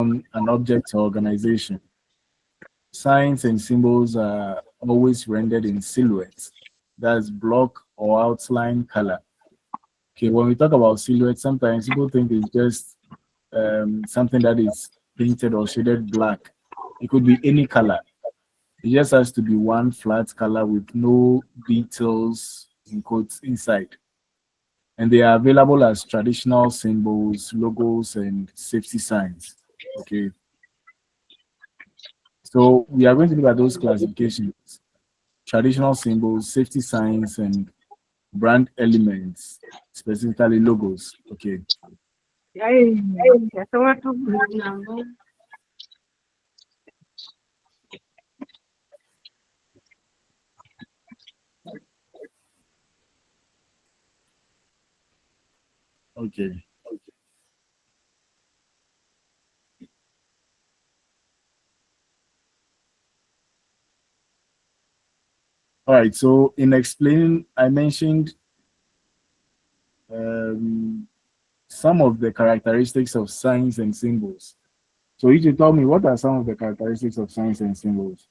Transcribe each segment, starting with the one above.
an object or organization. Signs and symbols are always rendered in silhouettes. That's block or outline color. Okay, when we talk about silhouette, sometimes people think it's just something that is painted or shaded black. It could be any color. It just has to be one flat color with no details in quotes inside. And they are available as traditional symbols, logos, and safety signs. Okay, so we are going to look at those classifications: traditional symbols, safety signs, and brand elements, specifically logos. Okay, Ay, ya se va a terminar. okay. All right. So in explaining, I mentioned um, some of the characteristics of signs and symbols. So you should tell me, what are some of the characteristics of signs and symbols?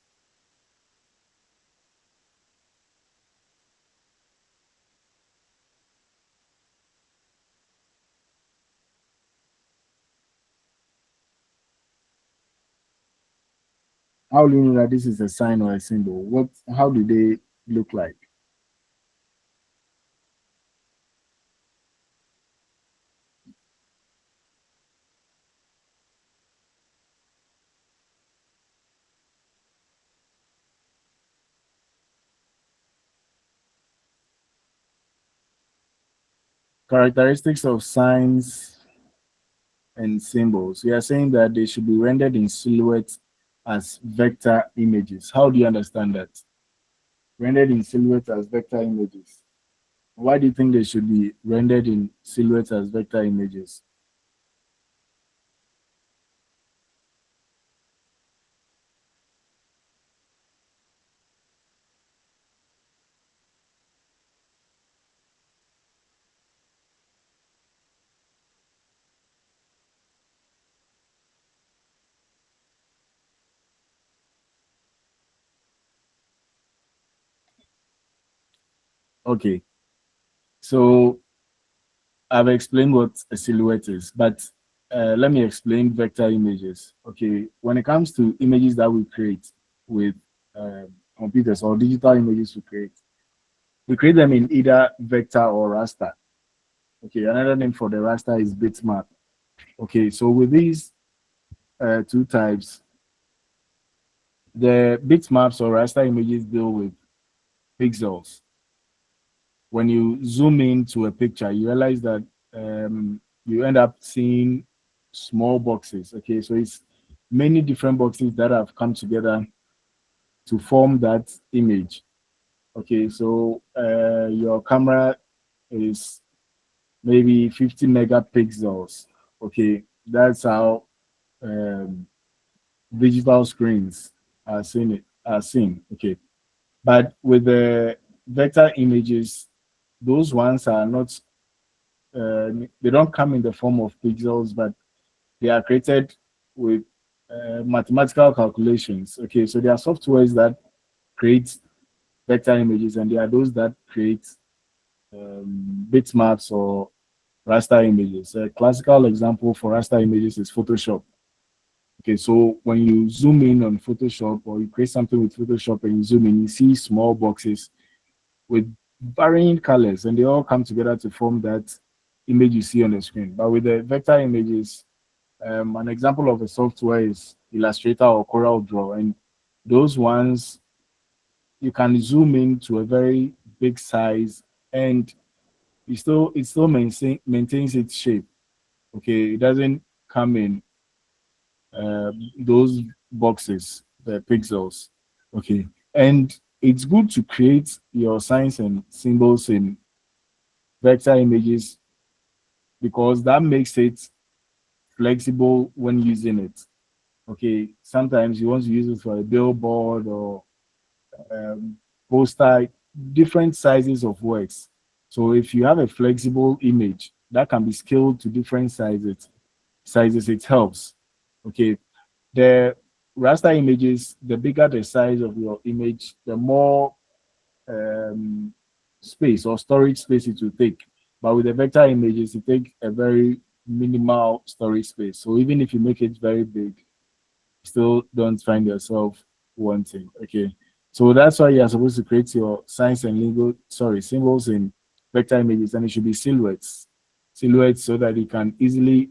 How do you know that this is a sign or a symbol? What? How do they look like? Characteristics of signs and symbols. We are saying that they should be rendered in silhouette as vector images. How do you understand that? Rendered in silhouette as vector images. Why do you think they should be rendered in silhouette as vector images? Okay, so I've explained what a silhouette is, but let me explain vector images. Okay, when it comes to images that we create with computers or digital images we create them in either vector or raster. Okay, another name for the raster is bitmap. Okay, so with these two types, the bitmaps or raster images deal with pixels. When you zoom into a picture, you realize that you end up seeing small boxes. Okay, so it's many different boxes that have come together to form that image. Okay, so your camera is maybe 50 megapixels. Okay, that's how um, digital screens are seen. Okay, but with the vector images, those ones are not. They don't come in the form of pixels, but they are created with mathematical calculations. Okay, so there are softwares that create vector images, and there are those that create bitmaps or raster images. A classical example for raster images is Photoshop. Okay, so when you zoom in on Photoshop or you create something with Photoshop and you zoom in, you see small boxes with varying colors, and they all come together to form that image you see on the screen. But with the vector images, an example of a software is Illustrator or Corel Draw, and those ones you can zoom in to a very big size, and it still maintains its shape. Okay, it doesn't come in those boxes, the pixels. Okay, and it's good to create your signs and symbols in vector images because that makes it flexible when using it. Okay, sometimes you want to use it for a billboard or um, poster, different sizes of works. So if you have a flexible image that can be scaled to different sizes, it helps. Okay, the raster images, the bigger the size of your image, the more um, space or storage space it will take. But with the vector images, it take a very minimal storage space. So even if you make it very big, still don't find yourself wanting. Okay. So that's why you're supposed to create your signs and symbols in vector images, and it should be silhouettes. Silhouettes so that you can easily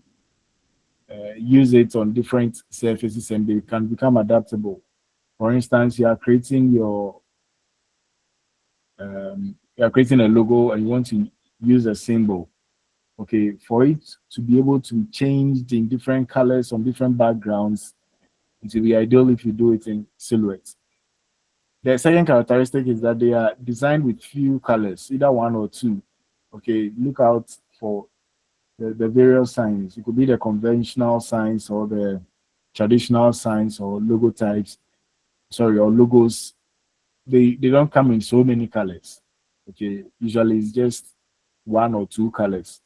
use it on different surfaces and they can become adaptable. For instance, you are creating a logo and you want to use a symbol. Okay, for it to be able to change in different colors on different backgrounds, it will be ideal if you do it in silhouettes. The second characteristic is that they are designed with few colors, either one or two. Okay, look out for the various signs. It could be the conventional signs or the traditional signs or logo types, sorry, or logos. They don't come in so many colors. Okay, usually it's just one or two colors,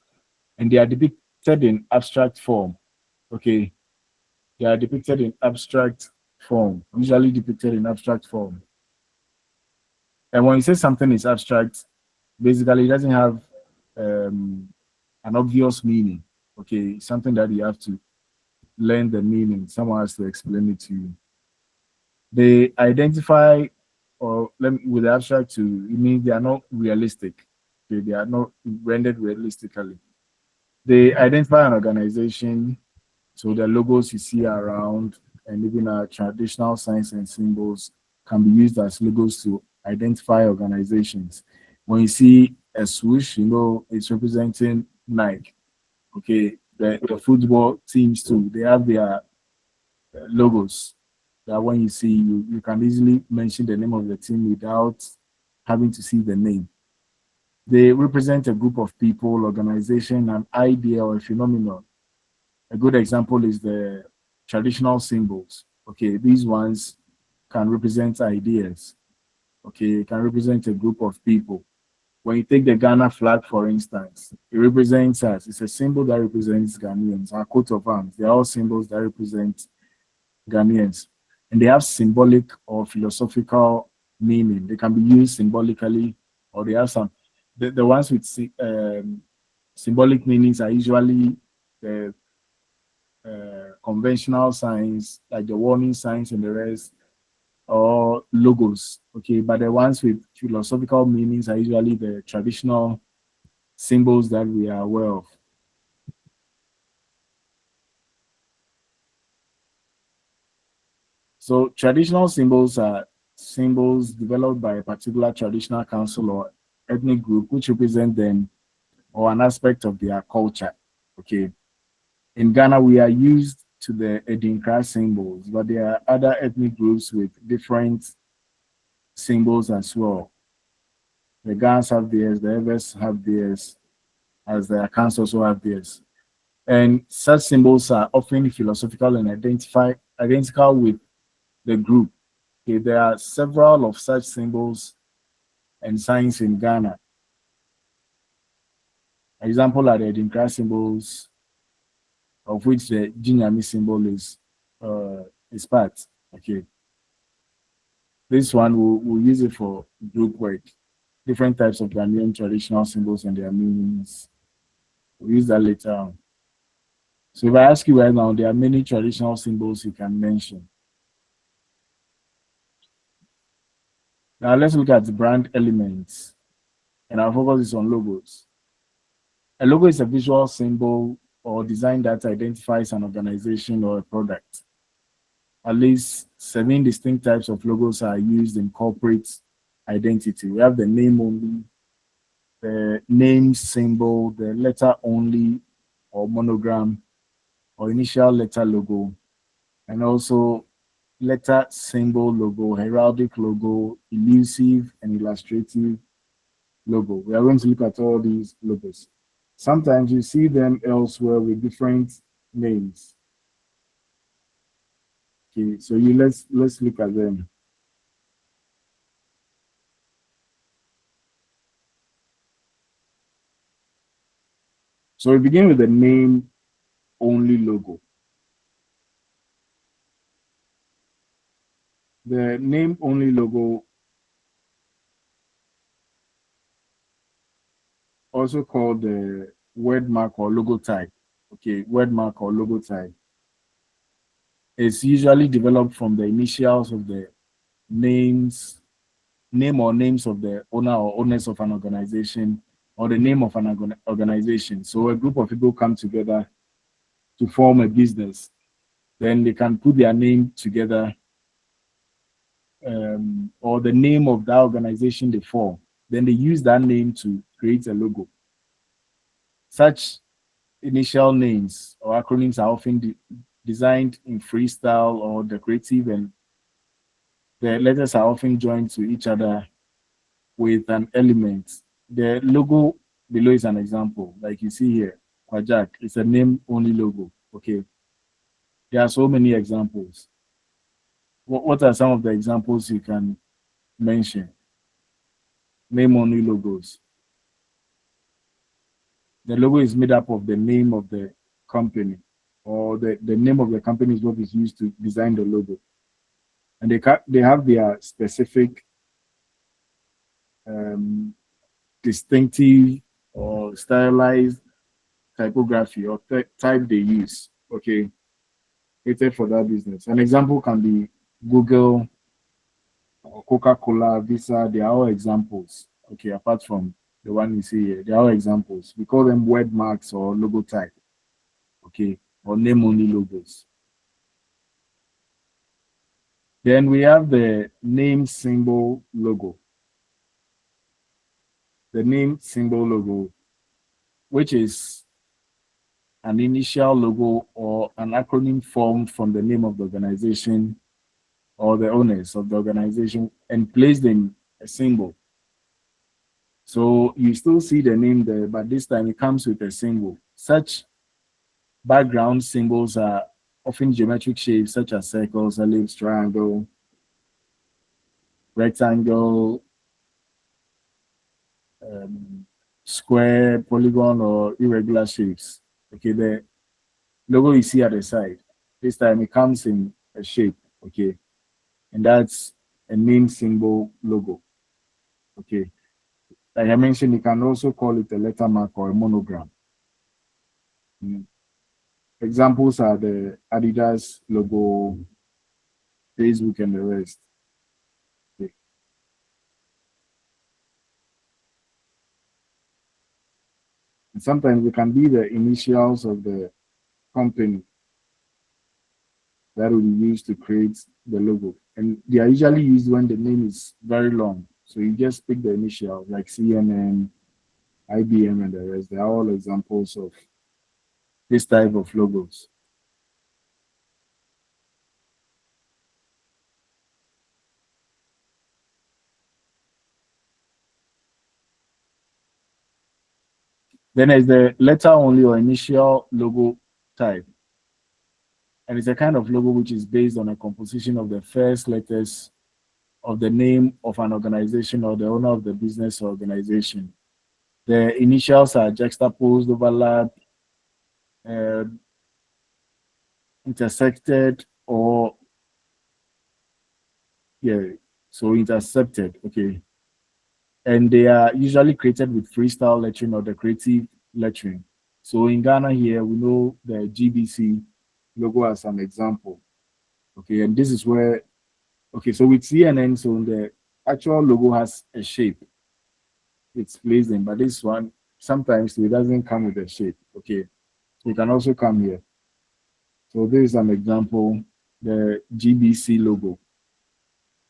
and they are depicted in abstract form. Okay, they are depicted in abstract form, usually depicted in abstract form. And when you say something is abstract, basically it doesn't have um, an obvious meaning. Okay, something that you have to learn the meaning. Someone has to explain it to you. They identify, or let me, with abstract too, it means they are not realistic. Okay, they are not rendered realistically. They identify an organization, so the logos you see around and even our traditional signs and symbols can be used as logos to identify organizations. When you see a swoosh, you know it's representing Nike. Okay, the football teams too, they have their logos that when you see, you can easily mention the name of the team without having to see the name. They represent a group of people, organization, an idea, or a phenomenon. A good example is the traditional symbols. Okay, these ones can represent ideas. Okay, it can represent a group of people. When you take the Ghana flag, for instance, it represents us. It's a symbol that represents Ghanaians. Our coat of arms, they're all symbols that represent Ghanaians. And they have symbolic or philosophical meaning. They can be used symbolically, or they have some. The ones with symbolic meanings are usually the conventional signs, like the warning signs and the rest, or logos. Okay, but the ones with philosophical meanings are usually the traditional symbols that we are aware of. So traditional symbols are symbols developed by a particular traditional council or ethnic group which represent them or an aspect of their culture. Okay. In Ghana, we are used to the Edinkra symbols, but there are other ethnic groups with different symbols as well. The Gans have theirs, the Evers have theirs, as the Akans also have theirs. And such symbols are often philosophical and identical with the group. Okay, there are several of such symbols and signs in Ghana. Example are the Edinkra symbols, of which the Jinyami symbol is part. Okay, this one we'll use it for group work. Different types of Ghanaian traditional symbols and their meanings. We'll use that later on. So if I ask you right now, there are many traditional symbols you can mention. Now let's look at the brand elements, and our focus is on logos. A logo is a visual symbol or design that identifies an organization or a product. At least 7 distinct types of logos are used in corporate identity. We have the name only, the name symbol, the letter only or monogram or initial letter logo, and also letter symbol logo, heraldic logo, elusive and illustrative logo. We are going to look at all these logos. Sometimes you see them elsewhere with different names. Okay, so let's look at them. So we begin with the name only logo. The name only logo, also called the word mark or logo type. Okay, word mark or logo type. It's usually developed from the initials of the name or names of the owner or owners of an organization, or the name of an organization. So a group of people come together to form a business. Then they can put their name together, or the name of that organization they form. Then they use that name to create a logo. Such initial names or acronyms are often designed in freestyle or decorative, and the letters are often joined to each other with an element. The logo below is an example, like you see here. Kwajak is a name only logo. Okay, there are so many examples. What are some of the examples you can mention? Name only logos. The logo is made up of the name of the company, or the name of the company is what is used to design the logo. And they have their specific um, distinctive or stylized typography or type they use. Okay, created for that business. An example can be Google or Coca-Cola, Visa. They are all examples. Okay, apart from the one you see here, they are all examples. We call them word marks or logo type. Okay, or name only logos. Then we have the name symbol logo. The name symbol logo, which is an initial logo or an acronym formed from the name of the organization or the owners of the organization and placed in a symbol. So you still see the name there, but this time it comes with a symbol. Such background symbols are often geometric shapes such as circles, ellipse, triangle, rectangle, square, polygon, or irregular shapes. Okay, the logo you see at the side, this time it comes in a shape. Okay, and that's a name symbol logo. Okay, like I mentioned, you can also call it a letter mark or a monogram. Examples are the Adidas logo, Facebook, and the rest. Okay. And sometimes it can be the initials of the company that will be used to create the logo. And they are usually used when the name is very long. So you just pick the initials like CNN, IBM, and the rest. They are all examples of this type of logos. Then there's the letter only or initial logo type. And it's a kind of logo which is based on a composition of the first letters of the name of an organization or the owner of the business or organization. The initials are juxtaposed, overlapped, uh, intersected, or yeah, so intercepted. Okay, and they are usually created with freestyle lettering or decorative lettering. So in Ghana here, we know the GBC logo as an example. Okay, and this is where, okay, so with CNN, so the actual logo has a shape it's placed in, but this one sometimes it doesn't come with a shape. Okay, so it can also come here. So this is an example, the GBC logo.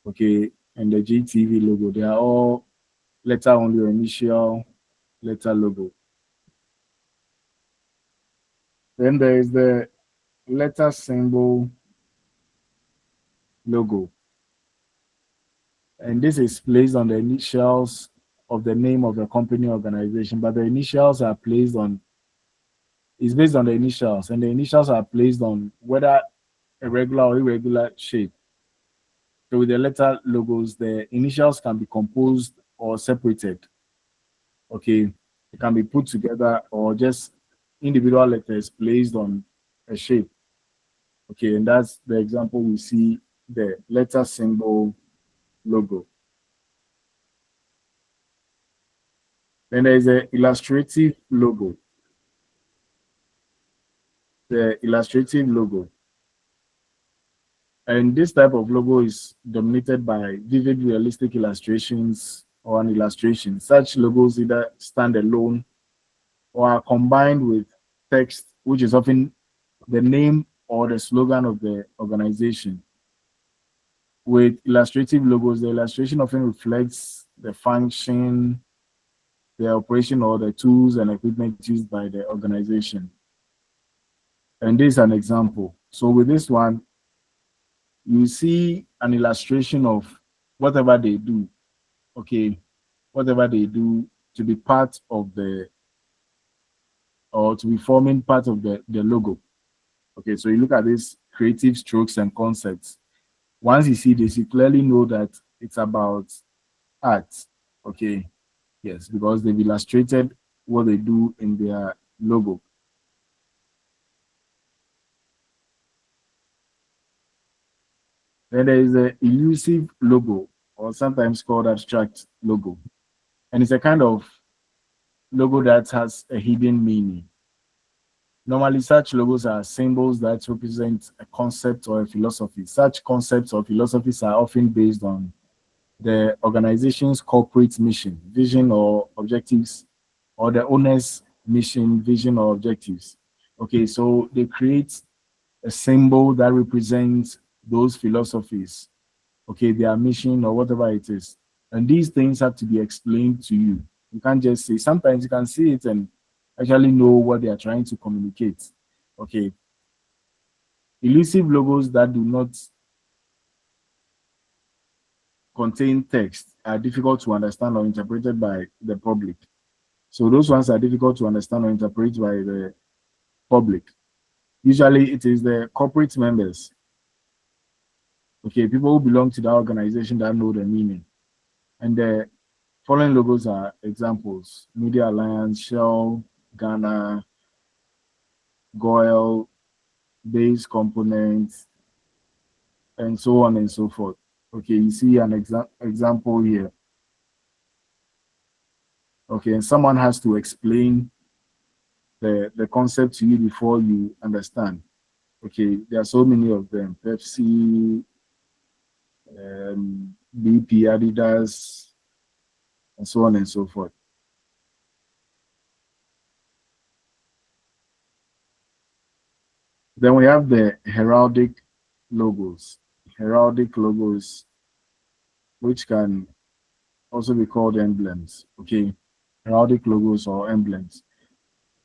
Okay, and the GTV logo, they are all letter only or initial letter logo. Then there is the letter symbol logo. And this is placed on the initials of the name of the company organization, but the initials are placed on, it's based on the initials, and the initials are placed on whether a regular or irregular shape. So with the letter logos, the initials can be composed or separated. Okay, it can be put together or just individual letters placed on a shape. Okay, and that's the example we see the letter symbol logo. Then there is a illustrative logo. The illustrative logo. And this type of logo is dominated by vivid, realistic illustrations or an illustration. Such logos either stand alone or are combined with text, which is often the name or the slogan of the organization. With illustrative logos, the illustration often reflects the function, the operation, or the tools and equipment used by the organization. And this is an example. So with this one, you see an illustration of whatever they do, okay, whatever they do to be part of the, or to be forming part of the logo. Okay, so you look at these creative strokes and concepts. Once you see this, you clearly know that it's about art. Okay, yes, because they've illustrated what they do in their logo. Then there is the elusive logo, or sometimes called abstract logo. And it's a kind of logo that has a hidden meaning. Normally, such logos are symbols that represent a concept or a philosophy. Such concepts or philosophies are often based on the organization's corporate mission, vision, or objectives, or the owner's mission, vision, or objectives. Okay, so they create a symbol that represents those philosophies, okay, their mission, or whatever it is. And these things have to be explained to you. You can't just say, sometimes you can see it and actually know what they are trying to communicate. Okay. Elusive logos that do not contain text are difficult to understand or interpreted by the public. So those ones are difficult to understand or interpret by the public. Usually it is the corporate members, okay, people who belong to the organization that know the meaning. And the following logos are examples: Media Alliance, Shell, Ghana, Goil, Base Components, and so on and so forth. Okay, you see an example here. Okay, and someone has to explain the concept to you before you understand. Okay, there are so many of them: Pepsi, BP, Adidas, and so on and so forth. Then we have the heraldic logos. Heraldic logos, which can also be called emblems. Okay, heraldic logos or emblems.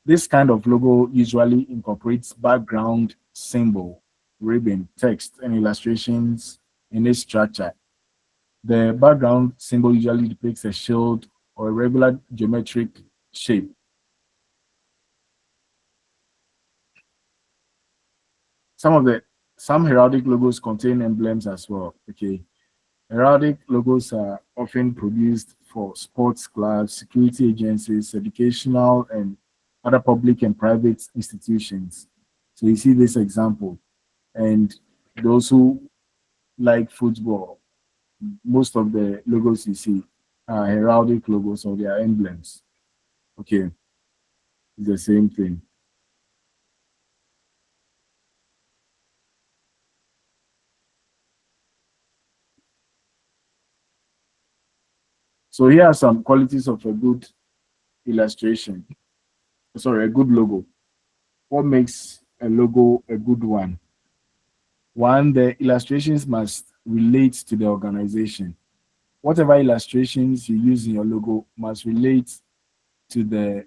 This kind of logo usually incorporates background symbol, ribbon, text, and illustrations in its structure. The background symbol usually depicts a shield or a regular geometric shape. Some heraldic logos contain emblems as well. Okay, heraldic logos are often produced for sports clubs, security agencies, educational, and other public and private institutions. So you see this example, and those who like football, most of the logos you see are heraldic logos or they are emblems. Okay, it's the same thing. So here are some qualities of a good illustration. Sorry, a good logo. What makes a logo a good one? One, the illustrations must relate to the organization. Whatever illustrations you use in your logo must relate to the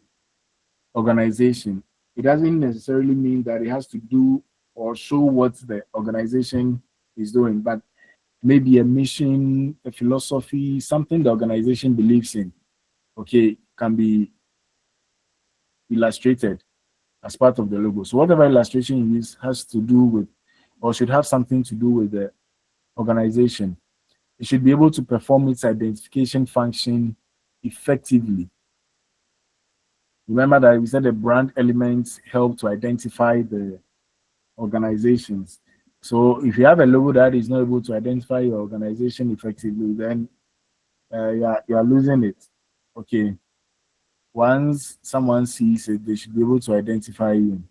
organization. It doesn't necessarily mean that it has to do or show what the organization is doing, but maybe a mission, a philosophy, something the organization believes in, okay, can be illustrated as part of the logo. So whatever illustration you use has to do with or should have something to do with the organization. It should be able to perform its identification function effectively. Remember that we said the brand elements help to identify the organizations. So if you have a logo that is not able to identify your organization effectively, then you are losing it. Okay. Once someone sees it, they should be able to identify you.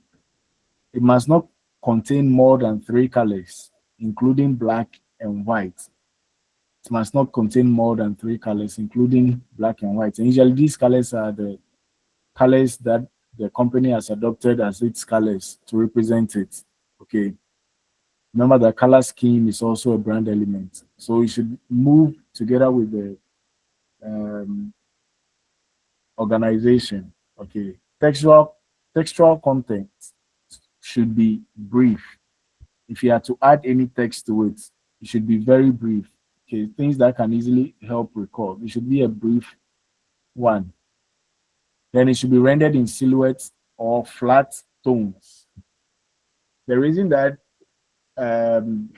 It must not contain more than three colors, including black and white. It must not contain more than three colors, including black and white. And usually these colors are the colors that the company has adopted as its colors to represent it. Okay. Remember that color scheme is also a brand element. So it should move together with the um, organization. Okay. Textual content should be brief. If you are to add any text to it, it should be very brief. Okay, things that can easily help recall. It should be a brief one. Then it should be rendered in silhouettes or flat tones. The reason that, um,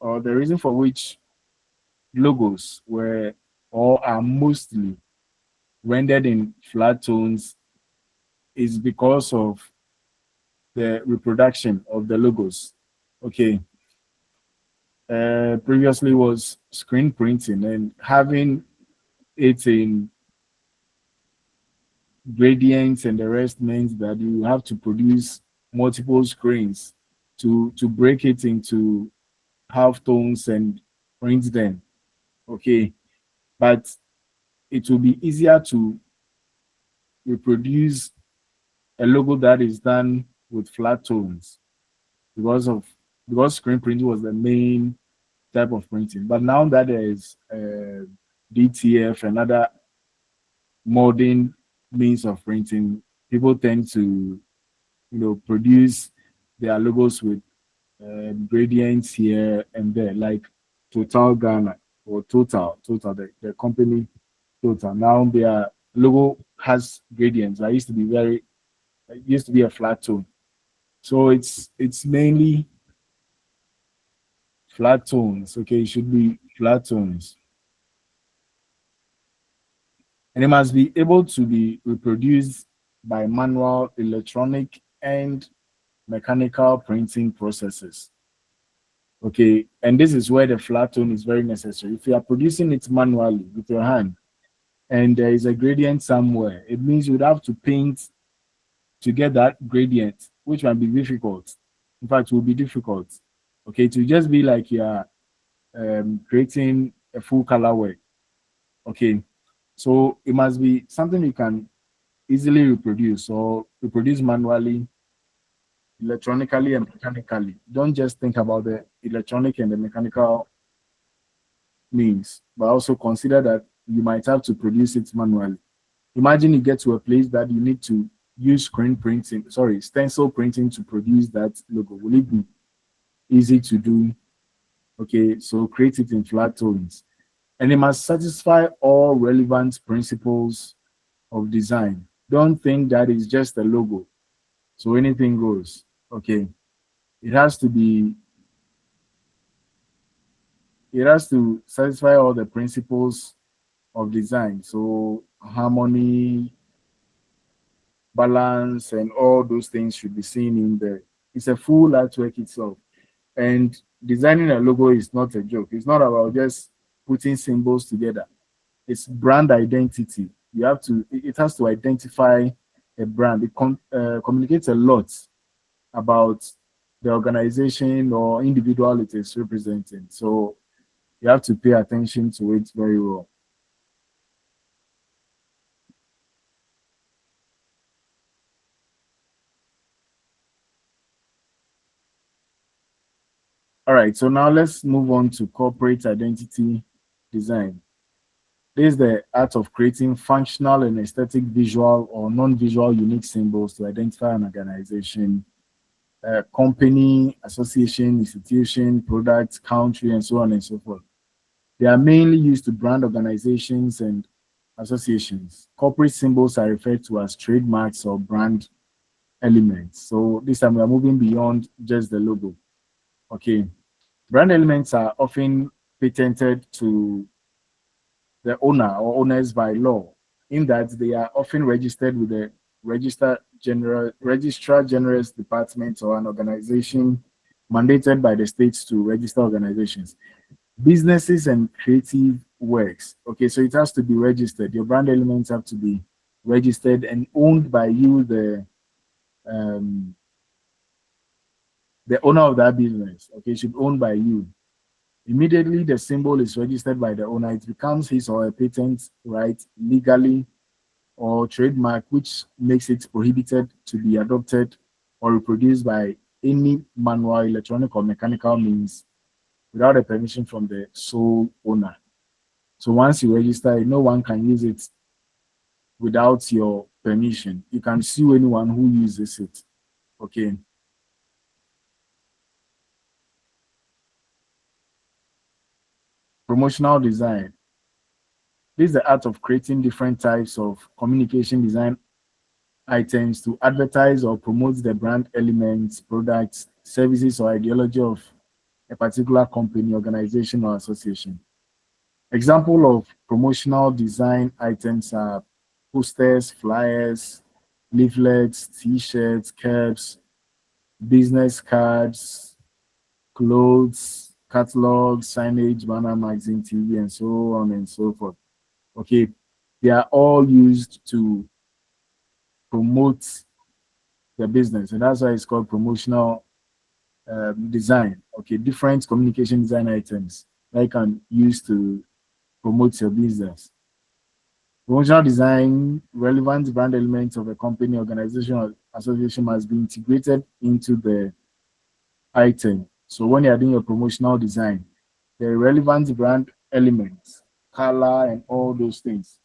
or the reason for which logos were or are mostly rendered in flat tones is because of the reproduction of the logos. Okay. Previously was screen printing, and having it in gradients and the rest means that you have to produce multiple screens to break it into half tones and print them. Okay. But it will be easier to reproduce a logo that is done with flat tones because screen printing was the main type of printing. But now that there is DTF and other modern means of printing, people tend to produce their logos with gradients here and there, like Total Ghana or Total, the company Total. Now their logo has gradients. It used to be a flat tone. So it's mainly flat tones. Okay, it should be flat tones. And it must be able to be reproduced by manual, electronic, and mechanical printing processes. Okay, and this is where the flat tone is very necessary. If you are producing it manually with your hand and there is a gradient somewhere, it means you'd have to paint to get that gradient, which might be difficult. In fact, it will be difficult. Okay, to just be like you're creating a full colorway. Okay, so it must be something you can easily reproduce or reproduce manually, electronically, and mechanically. Don't just think about the electronic and the mechanical means, but also consider that you might have to produce it manually. Imagine you get to a place that you need to use stencil printing to produce that logo. Will it be easy to do? Okay, so create it in flat tones. And it must satisfy all relevant principles of design. Don't think that it's just a logo, so anything goes. Okay, it has to satisfy all the principles of design. So harmony, balance, and all those things should be seen in there. It's a full artwork itself. And designing a logo is not a joke. It's not about just putting symbols together. It's brand identity. It has to identify a brand. It communicates a lot about the organization or individual it is representing. So you have to pay attention to it very well. All right, so now let's move on to corporate identity design. This is the art of creating functional and aesthetic visual or non-visual unique symbols to identify an organization, company, association, institution, product, country, and so on and so forth. They are mainly used to brand organizations and associations. Corporate symbols are referred to as trademarks or brand elements. So this time we are moving beyond just the logo. Okay. Brand elements are often patented to the owner or owners by law, in that they are often registered with the registrar general's department or an organization mandated by the states to register organizations. Businesses and creative works. Okay, so it has to be registered. Your brand elements have to be registered and owned by you, um, the owner of that business. Okay, it should be owned by you. Immediately, the symbol is registered by the owner. It becomes his or her patent right legally or trademark, which makes it prohibited to be adopted or reproduced by any manual, electronic, or mechanical means without a permission from the sole owner. So once you register it, no one can use it without your permission. You can sue anyone who uses it. Okay. Promotional design. This is the art of creating different types of communication design items to advertise or promote the brand elements, products, services, or ideology of a particular company, organization, or association. Example of promotional design items are posters, flyers, leaflets, t-shirts, caps, business cards, clothes, catalogs, signage, banner, magazine, TV, and so on and so forth. Okay, they are all used to promote the business, and that's why it's called promotional design. Okay, different communication design items that you can use to promote your business. Promotional design, relevant brand elements of a company, organization, or association must be integrated into the item. So when you're doing your promotional design, the relevant brand elements, color, and all those things.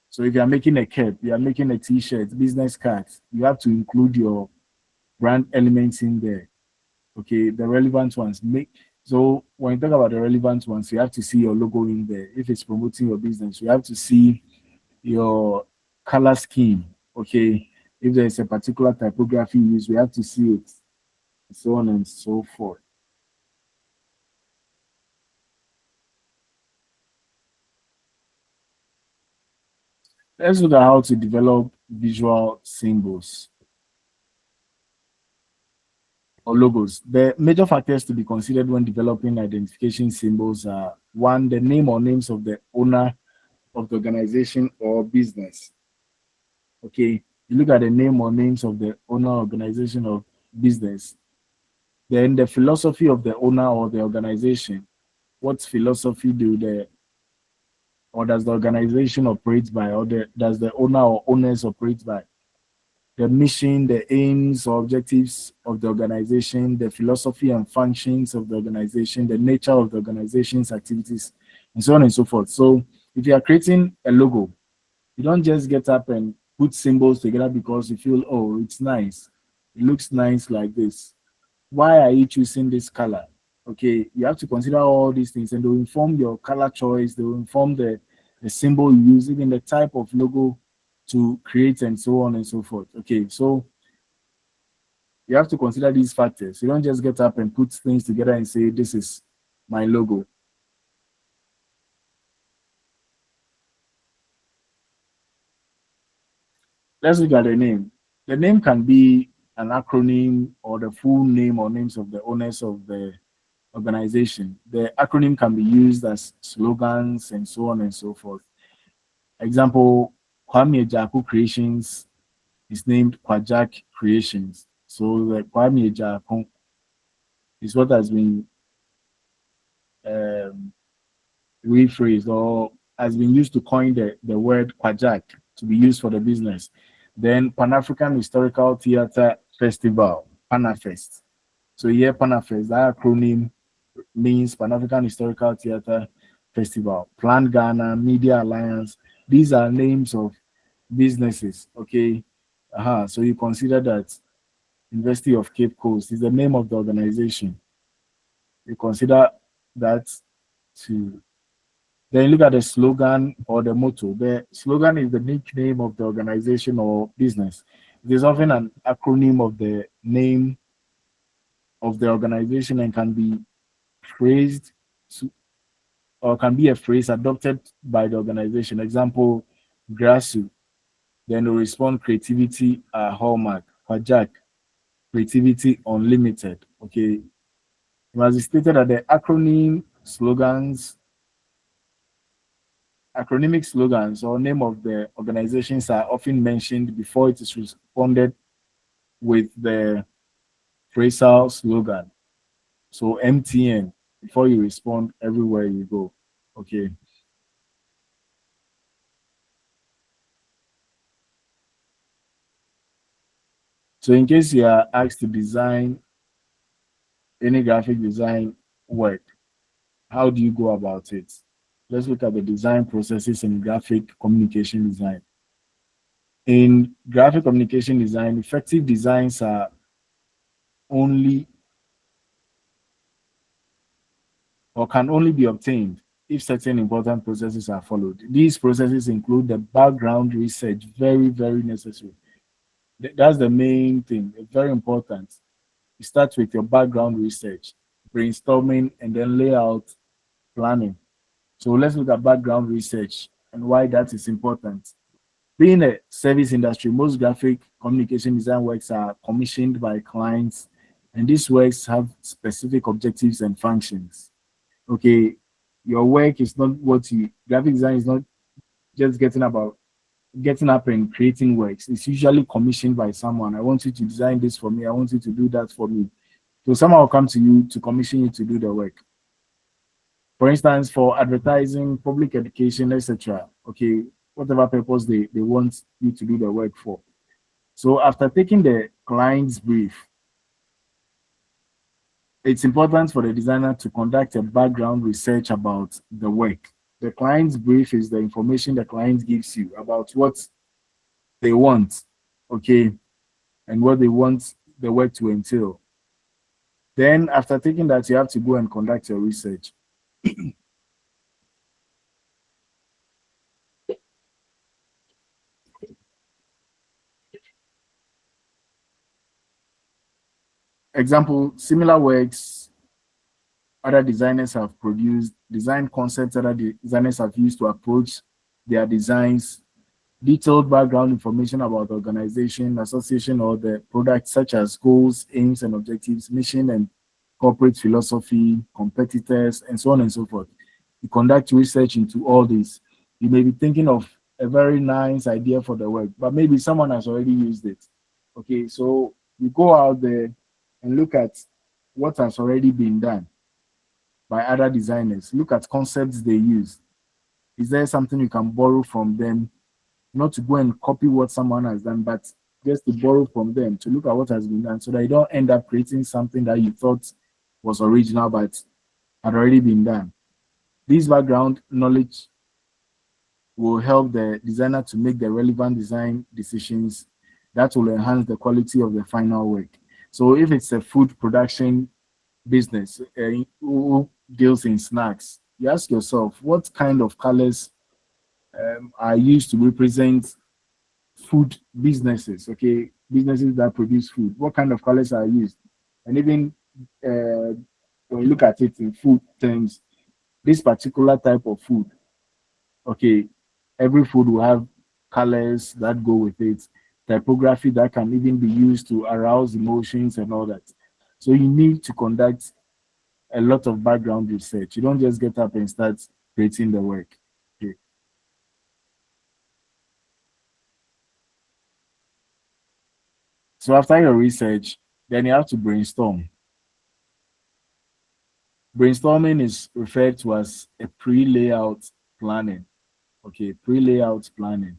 So if you're making a cap, you're making a t-shirt, business cards, you have to include your brand elements in there. Okay, the relevant ones. Make so when you talk about the relevant ones, you have to see your logo in there. If it's promoting your business, you have to see your color scheme. Okay, if there's a particular typography used, we have to see it, so on and so forth. Let's look at how to develop visual symbols or logos. The major factors to be considered when developing identification symbols are: one, the name or names of the owner of the organization or business. Okay, you look at the name or names of the owner organization or business. Then the philosophy of the owner or the organization. What philosophy do the or does the organization operate by, or does the owner or owners operate by? The mission, the aims or objectives of the organization, the philosophy and functions of the organization, the nature of the organization's activities, and so on and so forth. So if you are creating a logo, you don't just get up and put symbols together because you feel, oh, it's nice. It looks nice like this. Why are you choosing this color? Okay, you have to consider all these things and they'll inform your color choice, they will inform the symbol you use, even the type of logo to create, and so on and so forth. Okay, so you have to consider these factors. You don't just get up and put things together and say, this is my logo. Let's look at the name. The name can be an acronym or the full name or names of the owners of the organization. The acronym can be used as slogans and so on and so forth. Example, Kwame Ejaku Creations is named Kwajak Creations. So the Kwame Ejaku is what has been um, rephrased or has been used to coin the word Kwajak to be used for the business. Then Pan African Historical Theatre Festival, PANAFest. So here, PANAFest, that acronym means Pan African Historical Theatre Festival. Plan Ghana, Media Alliance. These are names of businesses. Okay. So you consider that University of Cape Coast is the name of the organization. You consider that too. Then you look at the slogan or the motto. The slogan is the nickname of the organization or business. It is often an acronym of the name of the organization and can be phrased to, or can be a phrase adopted by the organization. Example, GRASU. Then the respond creativity hallmark. Kwajak, creativity unlimited. Okay, it must be stated that the acronymic slogans or name of the organizations are often mentioned before it is responded with the phrasal slogan. So MTN before you respond everywhere you go. Okay. So in case you are asked to design any graphic design work, how do you go about it? Let's look at the design processes in graphic communication design. In graphic communication design, effective designs are only or can only be obtained if certain important processes are followed. These processes include the background research, very, very necessary. That's the main thing, very important. You start with your background research, brainstorming, and then layout planning. So let's look at background research and why that is important. Being a service industry, most graphic communication design works are commissioned by clients, and these works have specific objectives and functions. Okay, your work is not what you graphic design is not just getting up and creating works. It's usually commissioned by someone. I want you to design this for me. I want you to do that for me. So someone will come to you to commission you to do the work. For instance, for advertising, public education, etc. Okay, whatever purpose they want you to do the work for. So after taking the client's brief, it's important for the designer to conduct a background research about the work. The client's brief is the information the client gives you about what they want, okay, and what they want the work to entail. Then after taking that, you have to go and conduct your research. Example, similar works other designers have produced, design concepts other designers have used to approach their designs, detailed background information about the organization, association, or the product, such as goals, aims, and objectives, mission and corporate philosophy, competitors, and so on and so forth. You conduct research into all this. You may be thinking of a very nice idea for the work, but maybe someone has already used it. Okay, so you go out there and look at what has already been done by other designers. Look at concepts they use. Is there something you can borrow from them? Not to go and copy what someone has done, but just to borrow from them, to look at what has been done so that you don't end up creating something that you thought was original but had already been done. This background knowledge will help the designer to make the relevant design decisions that will enhance the quality of the final work. So if it's a food production business who deals in snacks, you ask yourself, what kind of colors are used to represent food businesses, okay, businesses that produce food? What kind of colors are used? And even when you look at it in food terms, this particular type of food, okay, every food will have colors that go with it, typography that can even be used to arouse emotions and all that. So you need to conduct a lot of background research. You don't just get up and start creating the work. Okay. So after your research, then you have to brainstorm. Brainstorming is referred to as a pre-layout planning. Okay, pre-layout planning.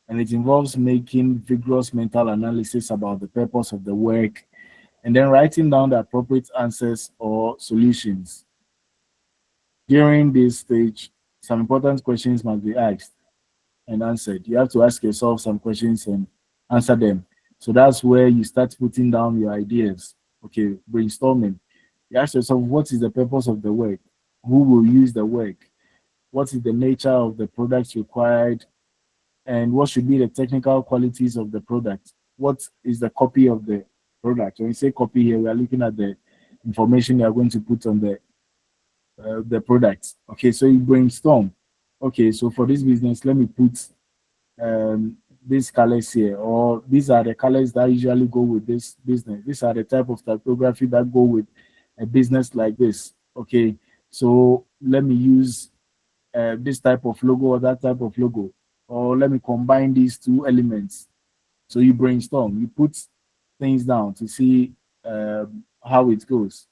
And it involves making vigorous mental analysis about the purpose of the work and then writing down the appropriate answers or solutions. During this stage, some important questions must be asked and answered. You have to ask yourself some questions and answer them. So that's where you start putting down your ideas. Okay, brainstorming. You ask yourself, what is the purpose of the work? Who will use the work? What is the nature of the products required? And what should be the technical qualities of the product? What is the copy of the product? When we say copy here, we are looking at the information you are going to put on the products. Okay, so you brainstorm. Okay, so for this business, let me put these colors here, or these are the colors that usually go with this business. These are the type of typography that go with a business like this. Okay, so let me use this type of logo or that type of logo, or let me combine these two elements. So you brainstorm, you put things down to see how it goes.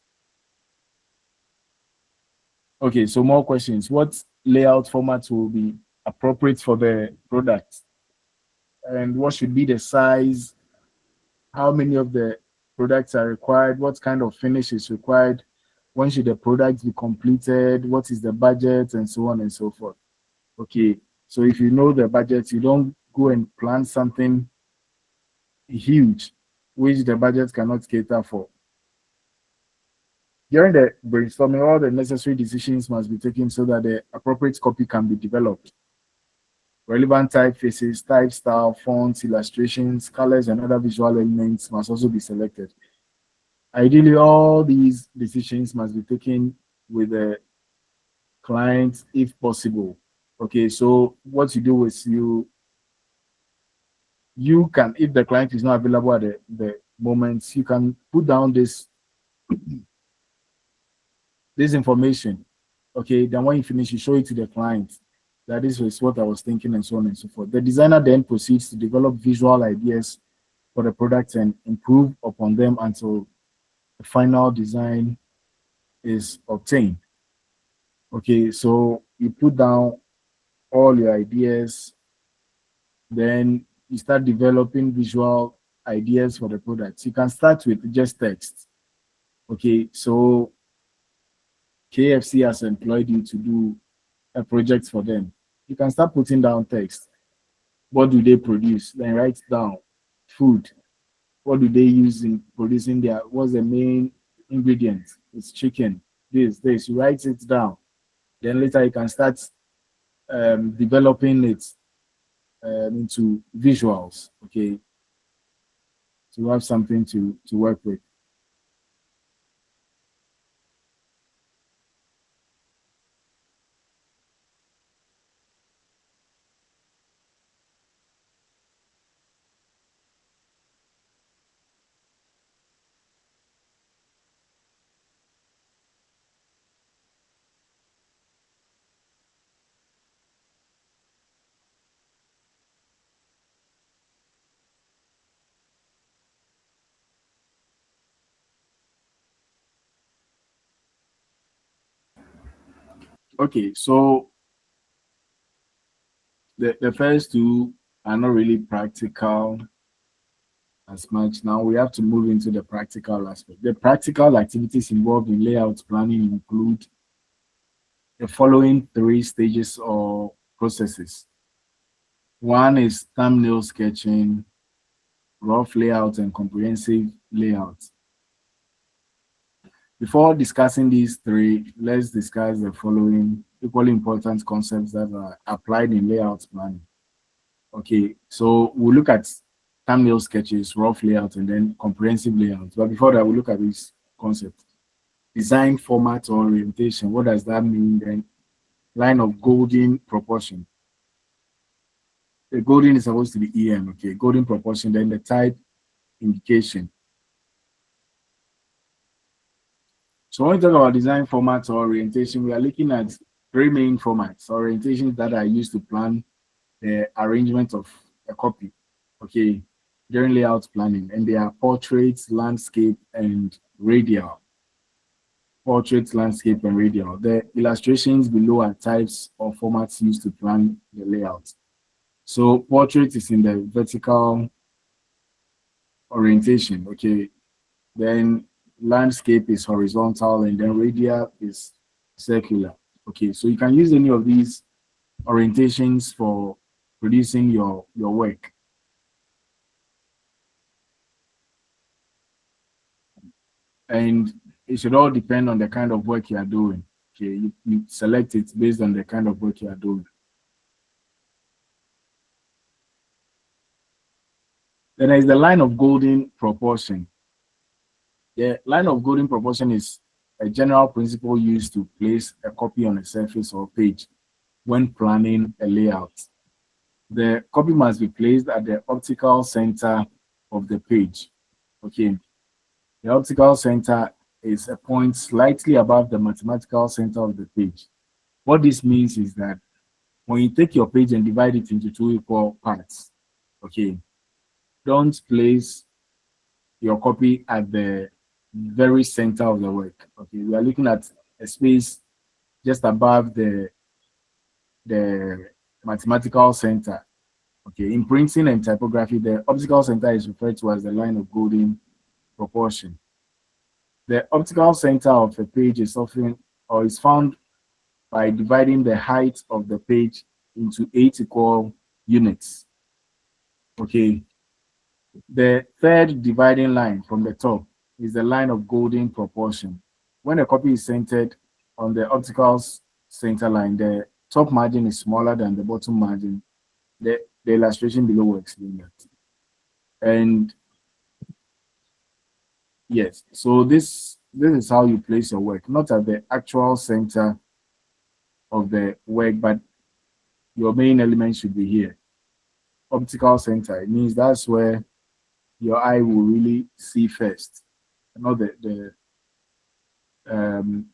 Okay, so more questions. What layout format will be appropriate for the product? And what should be the size? How many of the products are required? What kind of finish is required? When should the product be completed? What is the budget? And so on and so forth. Okay, so if you know the budget, you don't go and plan something huge, which the budget cannot cater for. During the brainstorming, all the necessary decisions must be taken so that the appropriate copy can be developed. Relevant typefaces, type style, fonts, illustrations, colors, and other visual elements must also be selected. Ideally, all these decisions must be taken with the client if possible. Okay, so what you do is you can, if the client is not available at the moment, you can put down this information. Okay, then when you finish, you show it to the client that this is what I was thinking, and so on and so forth. The designer then proceeds to develop visual ideas for the product and improve upon them until the final design is obtained. Okay, so you put down all your ideas, then you start developing visual ideas for the products. You can start with just text. Okay, so KFC has employed you to do a project for them. You can start putting down text. What do they produce? Then write down food. What do they use in producing their, what's the main ingredient? It's chicken. This. You write it down. Then later you can start developing it into visuals, okay, to have something to work with. Okay, so the first two are not really practical as much. Now we have to move into the practical aspect. The practical activities involved in layout planning include the following three stages or processes. One is thumbnail sketching, rough layout, and comprehensive layout. Before discussing these three, let's discuss the following equally important concepts that are applied in layout planning. Okay, so we'll look at thumbnail sketches, rough layout, and then comprehensive layout. But before that, we'll look at this concept. Design format or orientation. What does that mean then? Line of golden proportion. The golden is supposed to be EM, okay, golden proportion, then the type indication. So when we talk about design formats or orientation, we are looking at three main formats, orientations that are used to plan the arrangement of a copy, okay, during layout planning, and they are portraits, landscape, and radial. Portraits, landscape, and radial. The illustrations below are types of formats used to plan the layout. So portrait is in the vertical orientation, okay. Then landscape is horizontal, and then radial is circular. Okay, so you can use any of these orientations for producing your work. And it should all depend on the kind of work you are doing. Okay, you select it based on the kind of work you are doing. Then there is the line of golden proportion. The line of golden proportion is a general principle used to place a copy on a surface or page when planning a layout. The copy must be placed at the optical center of the page. Okay, the optical center is a point slightly above the mathematical center of the page. What this means is that when you take your page and divide it into two equal parts, okay, don't place your copy at the very center of the work. Okay, we are looking at a space just above the mathematical center. Okay, in printing and typography, the optical center is referred to as the line of golden proportion. The optical center of a page is often or is found by dividing the height of the page into 8 equal units. Okay, the third dividing line from the top is the line of golden proportion. When a copy is centered on the optical center line, the top margin is smaller than the bottom margin. The illustration below will explain that. And yes, so this is how you place your work, not at the actual center of the work, but your main element should be here. Optical center, it means that's where your eye will really see first, not um,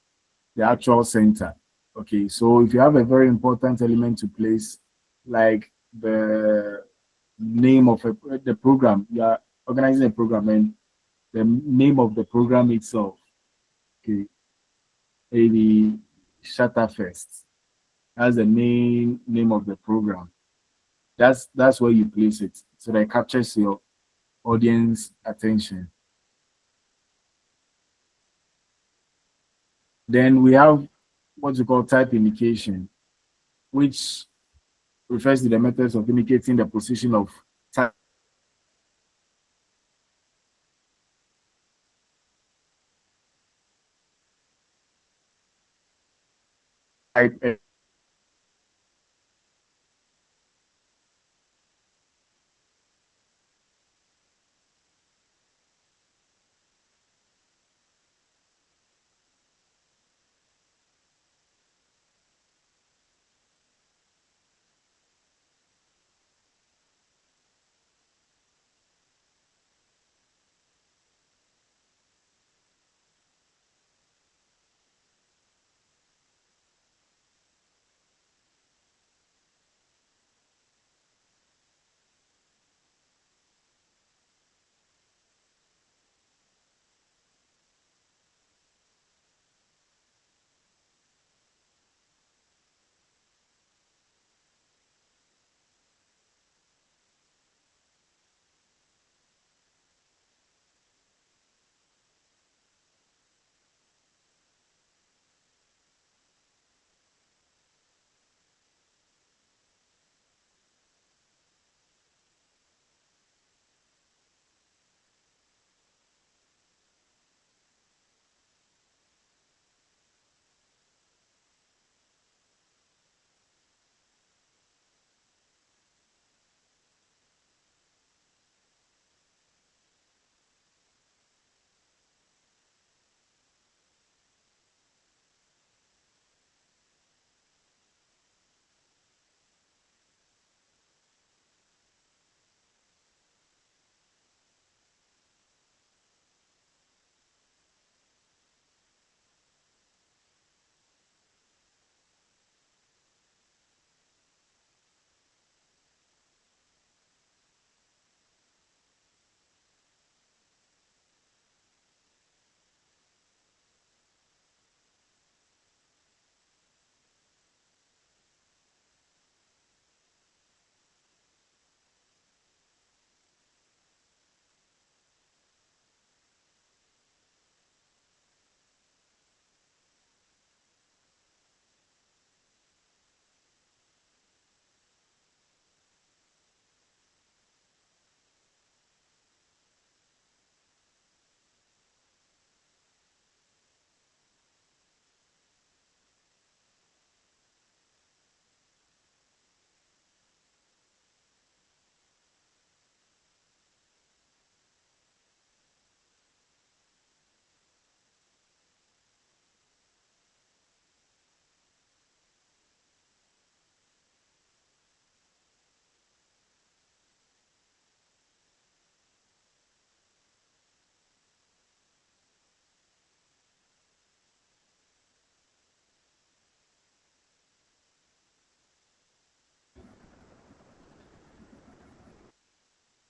the actual center. Okay, so if you have a very important element to place, like the name of the program, you are organizing a program and the name of the program itself, okay, maybe Shutter First. That's the main name of the program. That's where you place it so that it captures your audience attention. Then we have what we call type indication, which refers to the methods of indicating the position of type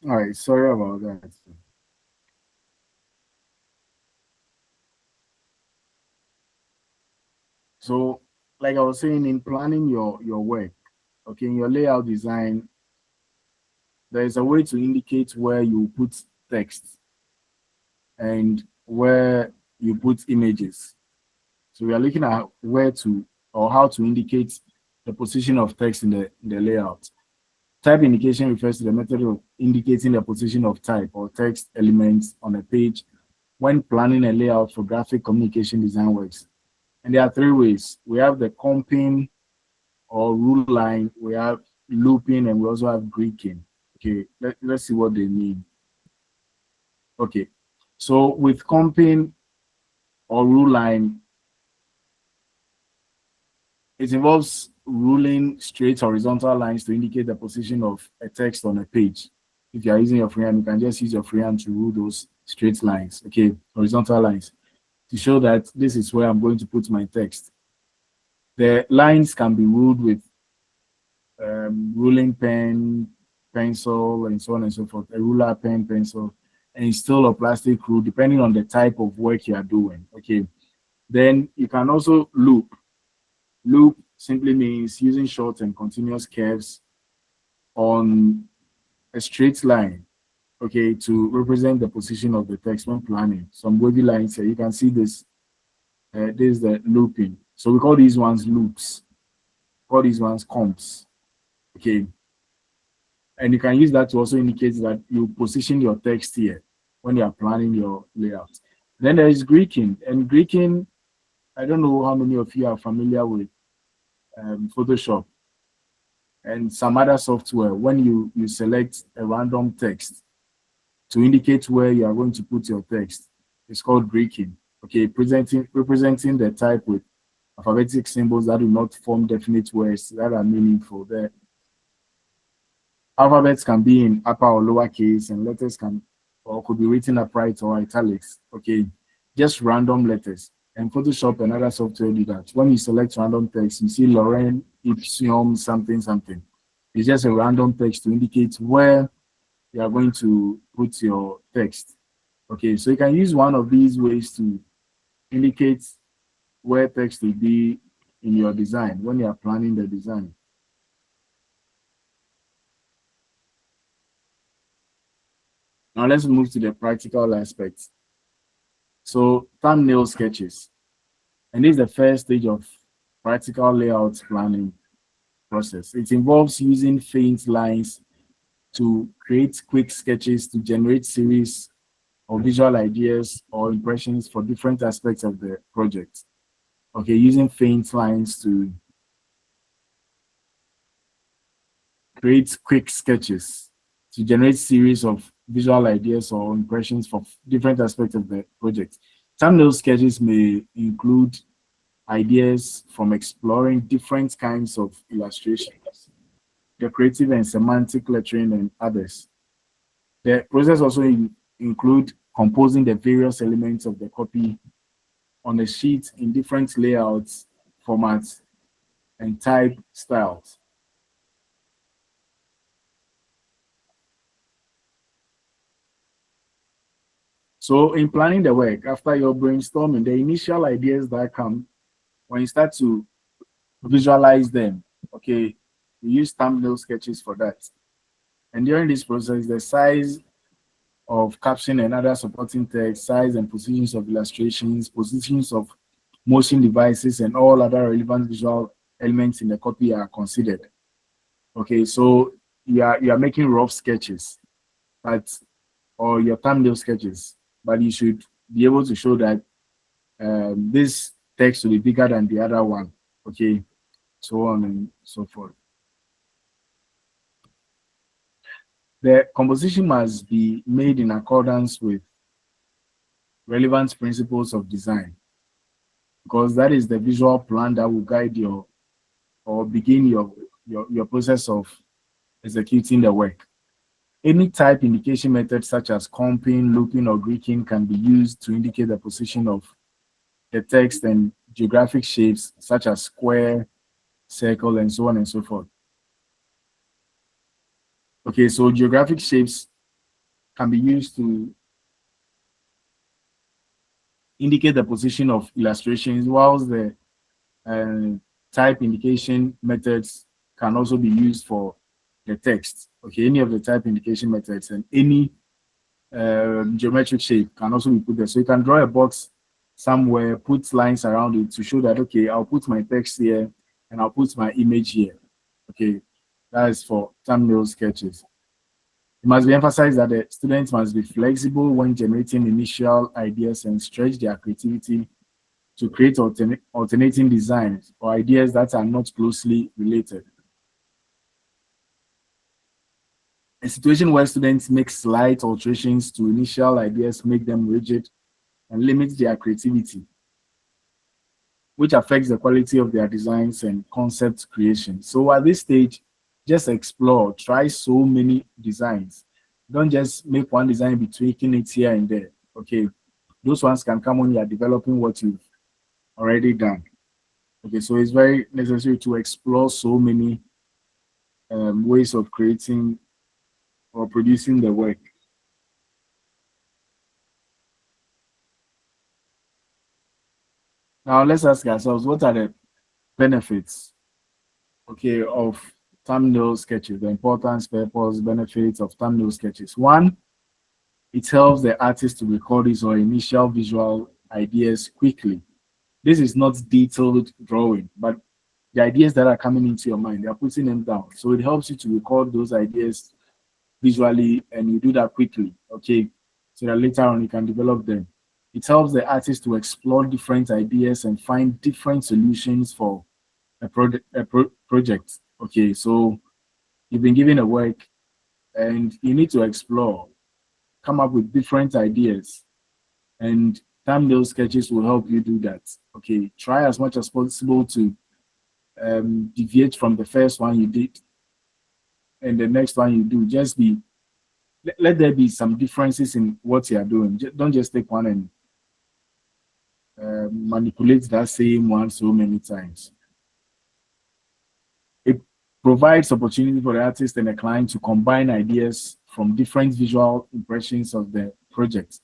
All right, sorry about that. So, like I was saying, in planning your work, okay, in your layout design, there is a way to indicate where you put text and where you put images. So we are looking at where to or how to indicate the position of text in the layout. Type indication refers to the method of indicating the position of type or text elements on a page when planning a layout for graphic communication design works. And there are three ways. We have the comping or rule line, we have looping, and we also have greeking. Okay, let's see what they mean. Okay, so with comping or rule line, it involves ruling straight horizontal lines to indicate the position of a text on a page. If you are using your freehand, you can just use your freehand to rule those straight lines, okay, horizontal lines, to show that this is where I'm going to put my text. The lines can be ruled with ruling pen, pencil, and so on and so forth, a ruler, pen, pencil, and still a plastic rule, depending on the type of work you are doing, okay. Then you can also loop. Loop simply means using short and continuous curves on a straight line, okay, to represent the position of the text when planning. Some wavy lines here, you can see this. This is the looping. So we call these ones loops. Call these ones comps, okay. And you can use that to also indicate that you position your text here when you are planning your layout. Then there is Greeking, and Greeking, I don't know how many of you are familiar with Photoshop and some other software. When you select a random text to indicate where you are going to put your text, it's called Greeking. Okay, representing the type with alphabetic symbols that do not form definite words that are meaningful. The alphabets can be in upper or lower case, and letters can or could be written upright or italics. Okay, just random letters. And Photoshop and other software do that. When you select random text, you see Lorraine Ipsium something something. It's just a random text to indicate where you are going to put your text. Okay, so you can use one of these ways to indicate where text will be in your design when you are planning the design. Now let's move to the practical aspects. So thumbnail sketches. And this is the first stage of practical layout planning process. It involves using faint lines to create quick sketches to generate series of visual ideas or impressions for different aspects of the project. Okay, using faint lines to create quick sketches to generate series of visual ideas or impressions for different aspects of the project. Thumbnail sketches may include ideas from exploring different kinds of illustrations, decorative and semantic lettering, and others. The process also include composing the various elements of the copy on a sheet in different layouts, formats, and type styles. So in planning the work, after your brainstorming, the initial ideas that come, when you start to visualize them, okay, you use thumbnail sketches for that. And during this process, the size of caption and other supporting text, size and positions of illustrations, positions of motion devices, and all other relevant visual elements in the copy are considered. Okay, so you are making rough sketches, but or your thumbnail sketches, but you should be able to show that this text will be bigger than the other one. Okay, so on and so forth. The composition must be made in accordance with relevant principles of design, because that is the visual plan that will guide your or begin your process of executing the work. Any type indication method such as comping, looping, or greeking can be used to indicate the position of the text, and geographic shapes such as square, circle, and so on and so forth. Okay, so geographic shapes can be used to indicate the position of illustrations, whilst the uh, type indication methods can also be used for the text. Okay, any of the type indication methods and any geometric shape can also be put there. So you can draw a box somewhere, put lines around it to show that, okay, I'll put my text here and I'll put my image here. Okay, that is for thumbnail sketches. It must be emphasized that the students must be flexible when generating initial ideas and stretch their creativity to create alternating designs or ideas that are not closely related. A situation where students make slight alterations to initial ideas make them rigid and limit their creativity, which affects the quality of their designs and concept creation. So at this stage, just explore, try so many designs. Don't just make one design, be tweaking it here and there. Okay, those ones can come when you are developing what you've already done. Okay, so it's very necessary to explore so many ways of creating or producing the work. Now let's ask ourselves, what are the benefits, okay, of thumbnail sketches, the importance, purpose, benefits of thumbnail sketches? One, it helps the artist to record his or initial visual ideas quickly. This is not detailed drawing, but the ideas that are coming into your mind, they are putting them down. So it helps you to record those ideas visually, and you do that quickly, okay? So that later on you can develop them. It helps the artist to explore different ideas and find different solutions for project. Okay, so you've been given a work and you need to explore, come up with different ideas, and thumbnail sketches will help you do that. Okay, try as much as possible to deviate from the first one you did and the next one you do. Just be, let there be some differences in what you are doing. Don't just take one and manipulate that same one so many times. It provides opportunity for the artist and the client to combine ideas from different visual impressions of the project.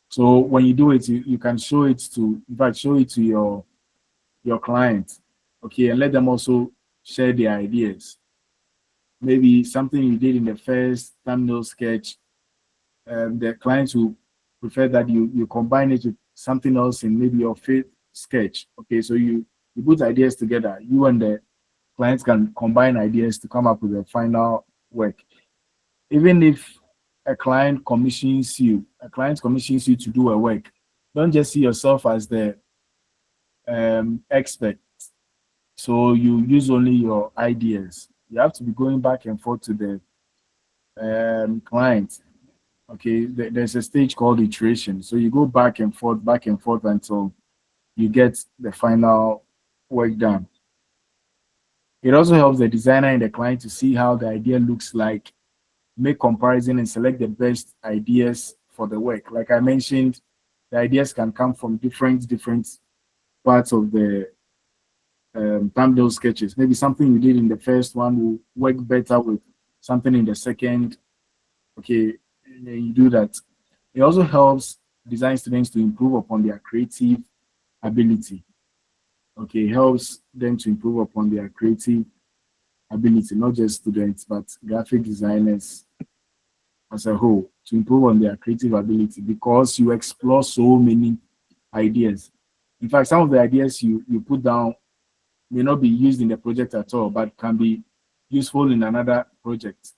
So when you do it, you can show it to, in fact, show it to your client, okay, and let them also share their ideas. Maybe something you did in the first thumbnail sketch, the clients will prefer that you combine it with something else in maybe your fifth sketch. Okay, so you put ideas together. You and the clients can combine ideas to come up with a final work. Even if a client commissions you to do a work, don't just see yourself as the expert. So you use only your ideas. You have to be going back and forth to the client. Okay, there's a stage called iteration. So you go back and forth until you get the final work done. It also helps the designer and the client to see how the idea looks like, make comparison, and select the best ideas for the work. Like I mentioned, the ideas can come from different parts of the thumbnail sketches. Maybe something you did in the first one will work better with something in the second. Okay, you do that. It also helps design students to improve upon their creative ability. Okay, helps them to improve upon their creative ability, not just students, but graphic designers as a whole, to improve on their creative ability, because you explore so many ideas. In fact, some of the ideas you put down may not be used in the project at all, but can be useful in another project.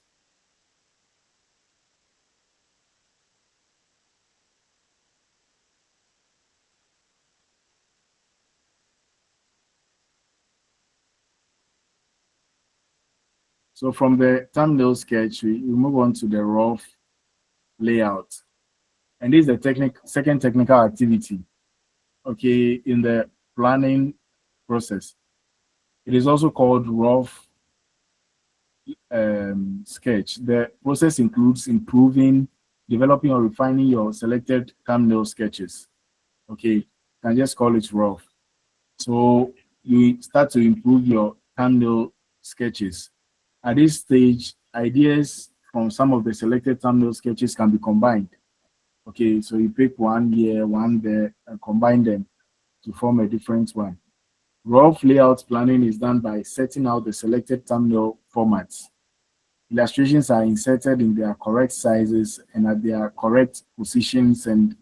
So from the thumbnail sketch, we move on to the rough layout. And this is the second technical activity, okay, in the planning process. It is also called rough sketch. The process includes improving, developing, or refining your selected thumbnail sketches. Okay, you can just call it rough. So you start to improve your thumbnail sketches. At this stage, ideas from some of the selected thumbnail sketches can be combined. Okay, so you pick one here, one there, and combine them to form a different one. Rough layout planning is done by setting out the selected thumbnail formats. Illustrations are inserted in their correct sizes and at their correct positions, and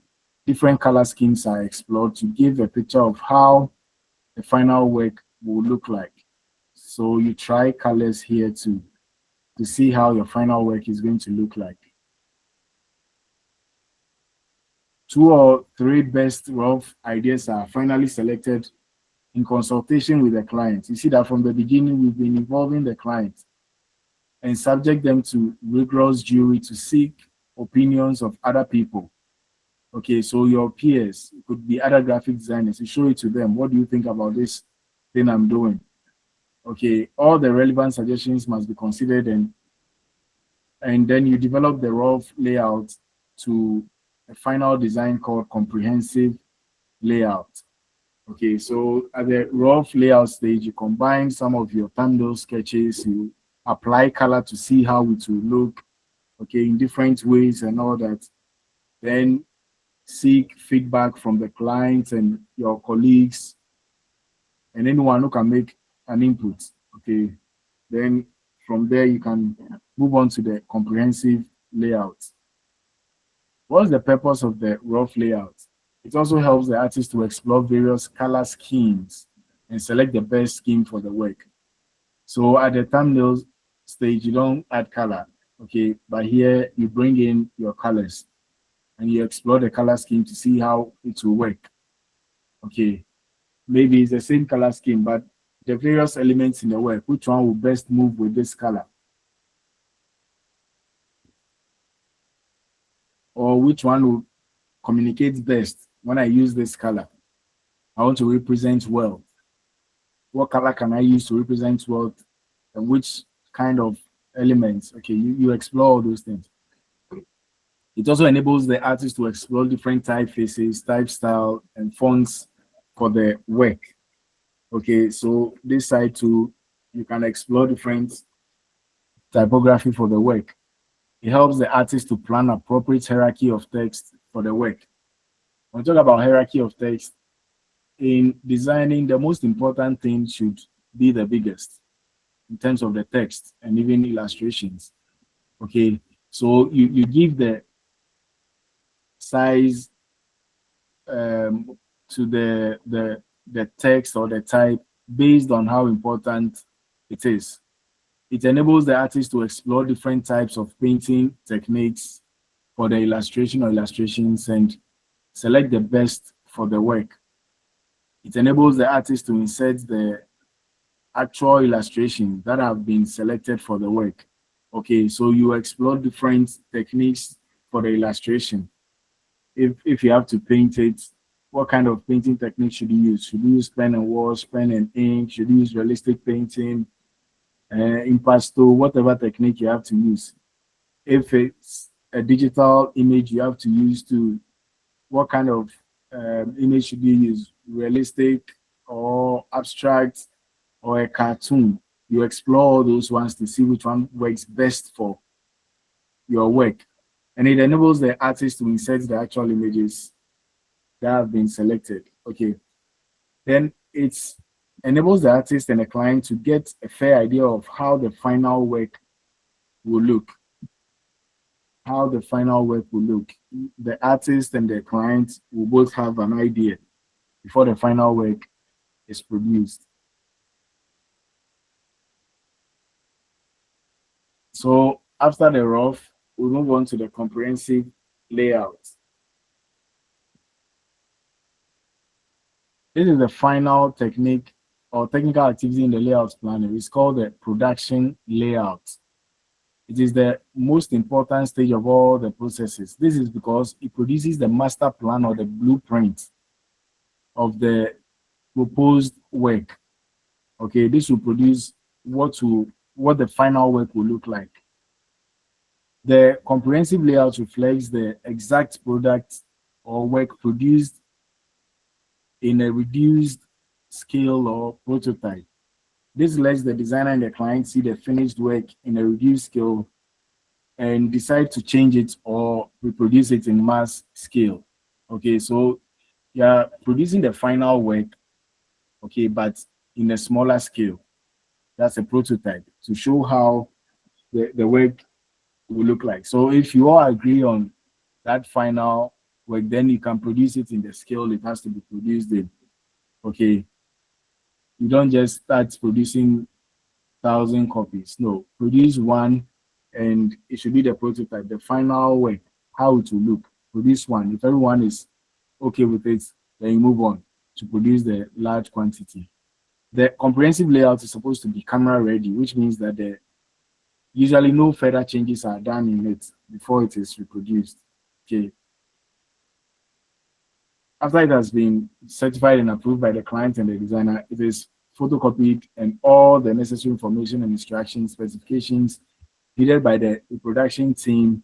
different color schemes are explored to give a picture of how the final work will look like. So you try colors here too to see how your final work is going to look like. 2 or 3 best rough ideas are finally selected in consultation with the client. You see that from the beginning, we've been involving the client and subject them to rigorous jury to seek opinions of other people. Okay, so your peers, it could be other graphic designers, you show it to them. What do you think about this thing I'm doing? Okay, all the relevant suggestions must be considered, and then you develop the rough layout to a final design called comprehensive layout. Okay, so at the rough layout stage, you combine some of your thumbnail sketches, you apply color to see how it will look, okay, in different ways and all that. Then seek feedback from the clients and your colleagues and anyone who can make an input. Okay, then from there you can move on to the comprehensive layout. What's the purpose of the rough layout? It also helps the artist to explore various color schemes and select the best scheme for the work. So at the thumbnail stage, you don't add color, okay, but here you bring in your colors and you explore the color scheme to see how it will work. Okay, maybe it's the same color scheme, but the various elements in the work, which one will best move with this color? Or which one will communicate best when I use this color? I want to represent wealth. What color can I use to represent wealth? And which kind of elements? Okay, you explore all those things. It also enables the artist to explore different typefaces, type style, and fonts for the work. Okay, so this side too, you can explore different typography for the work. It helps the artist to plan appropriate hierarchy of text for the work. When we talk about hierarchy of text, in designing, the most important thing should be the biggest in terms of the text and even illustrations. Okay, so you give the size to the text or the type based on how important it is. It enables the artist to explore different types of painting techniques for the illustration or illustrations and select the best for the work. It enables the artist to insert the actual illustrations that have been selected for the work. Okay, so you explore different techniques for the illustration. If you have to paint it, what kind of painting technique should you use? Should you use pen and wash, pen and ink? Should you use realistic painting, impasto, whatever technique you have to use? If it's a digital image you have to use to, what kind of image should you use? Realistic or abstract or a cartoon? You explore all those ones to see which one works best for your work. And it enables the artist to insert the actual images that have been selected. Okay. Then it enables the artist and the client to get a fair idea of how the final work will look. How the final work will look. The artist and the client will both have an idea before the final work is produced. So after the rough, we move on to the comprehensive layout. This is the final technique or technical activity in the layout planning. It's called the production layout. It is the most important stage of all the processes. This is because it produces the master plan or the blueprint of the proposed work. Okay, this will produce what the final work will look like. The comprehensive layout reflects the exact product or work produced in a reduced scale or prototype. This lets the designer and the client see the finished work in a reduced scale and decide to change it or reproduce it in mass scale. Okay, so you're producing the final work, okay, but in a smaller scale. That's a prototype to show how the work will look like. So if you all agree on that final work, then you can produce it in the scale it has to be produced in. Okay, you don't just start producing 1,000 copies. No, produce one, and it should be the prototype, the final way, how it will look. Produce one. If everyone is okay with it, then you move on to produce the large quantity. The comprehensive layout is supposed to be camera ready, which means that the usually no further changes are done in it before it is reproduced. Okay. After it has been certified and approved by the client and the designer, it is photocopied and all the necessary information and instructions, specifications needed by the production team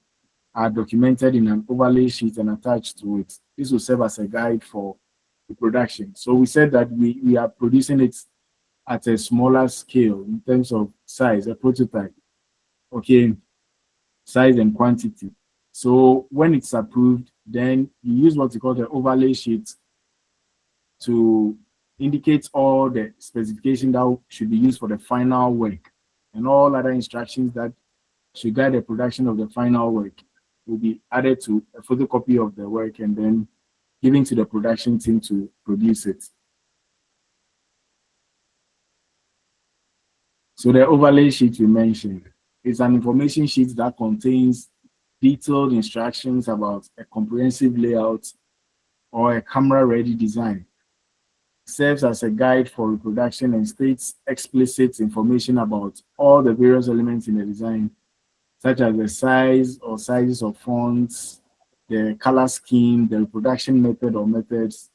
are documented in an overlay sheet and attached to it. This will serve as a guide for the production. So we said that we are producing it at a smaller scale in terms of size, a prototype, okay, size and quantity. So when it's approved, then you use what we call the overlay sheet to indicate all the specification that should be used for the final work and all other instructions that should guide the production of the final work will be added to a photocopy of the work and then given to the production team to produce it. So the overlay sheet we mentioned is an information sheet that contains detailed instructions about a comprehensive layout or a camera-ready design. Serves as a guide for reproduction and states explicit information about all the various elements in the design, such as the size or sizes of fonts, the color scheme, the reproduction method or methods,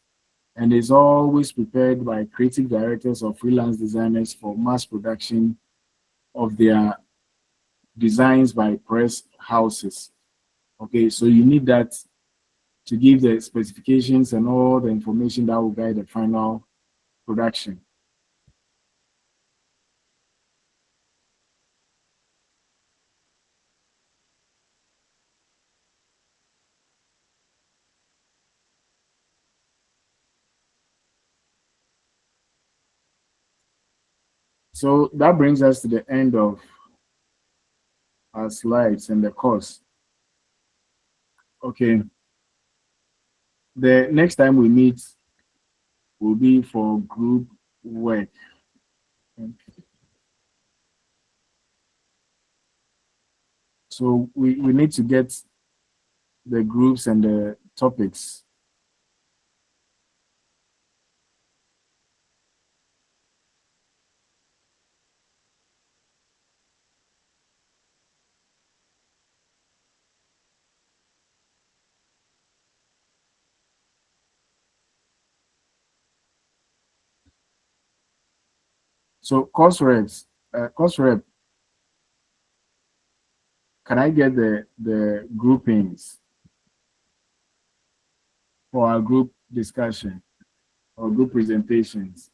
and is always prepared by creative directors or freelance designers for mass production of their designs by press houses. Okay, so you need that to give the specifications and all the information that will guide the final production. So that brings us to the end of our slides and the course. Okay, the next time we meet will be for group work. So we need to get the groups and the topics. So course rep, can I get the groupings for our group discussion or group presentations?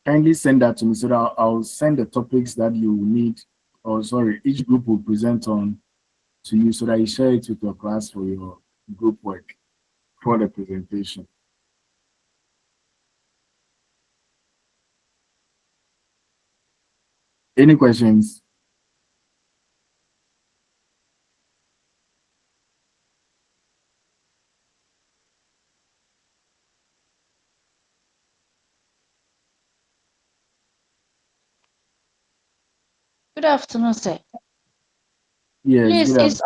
Kindly send that to me so that I'll send the topics that you need, or sorry, each group will present on to you so that you share it with your class for your group work for the presentation. Any questions? Good afternoon, sir. Yes, Please, good it's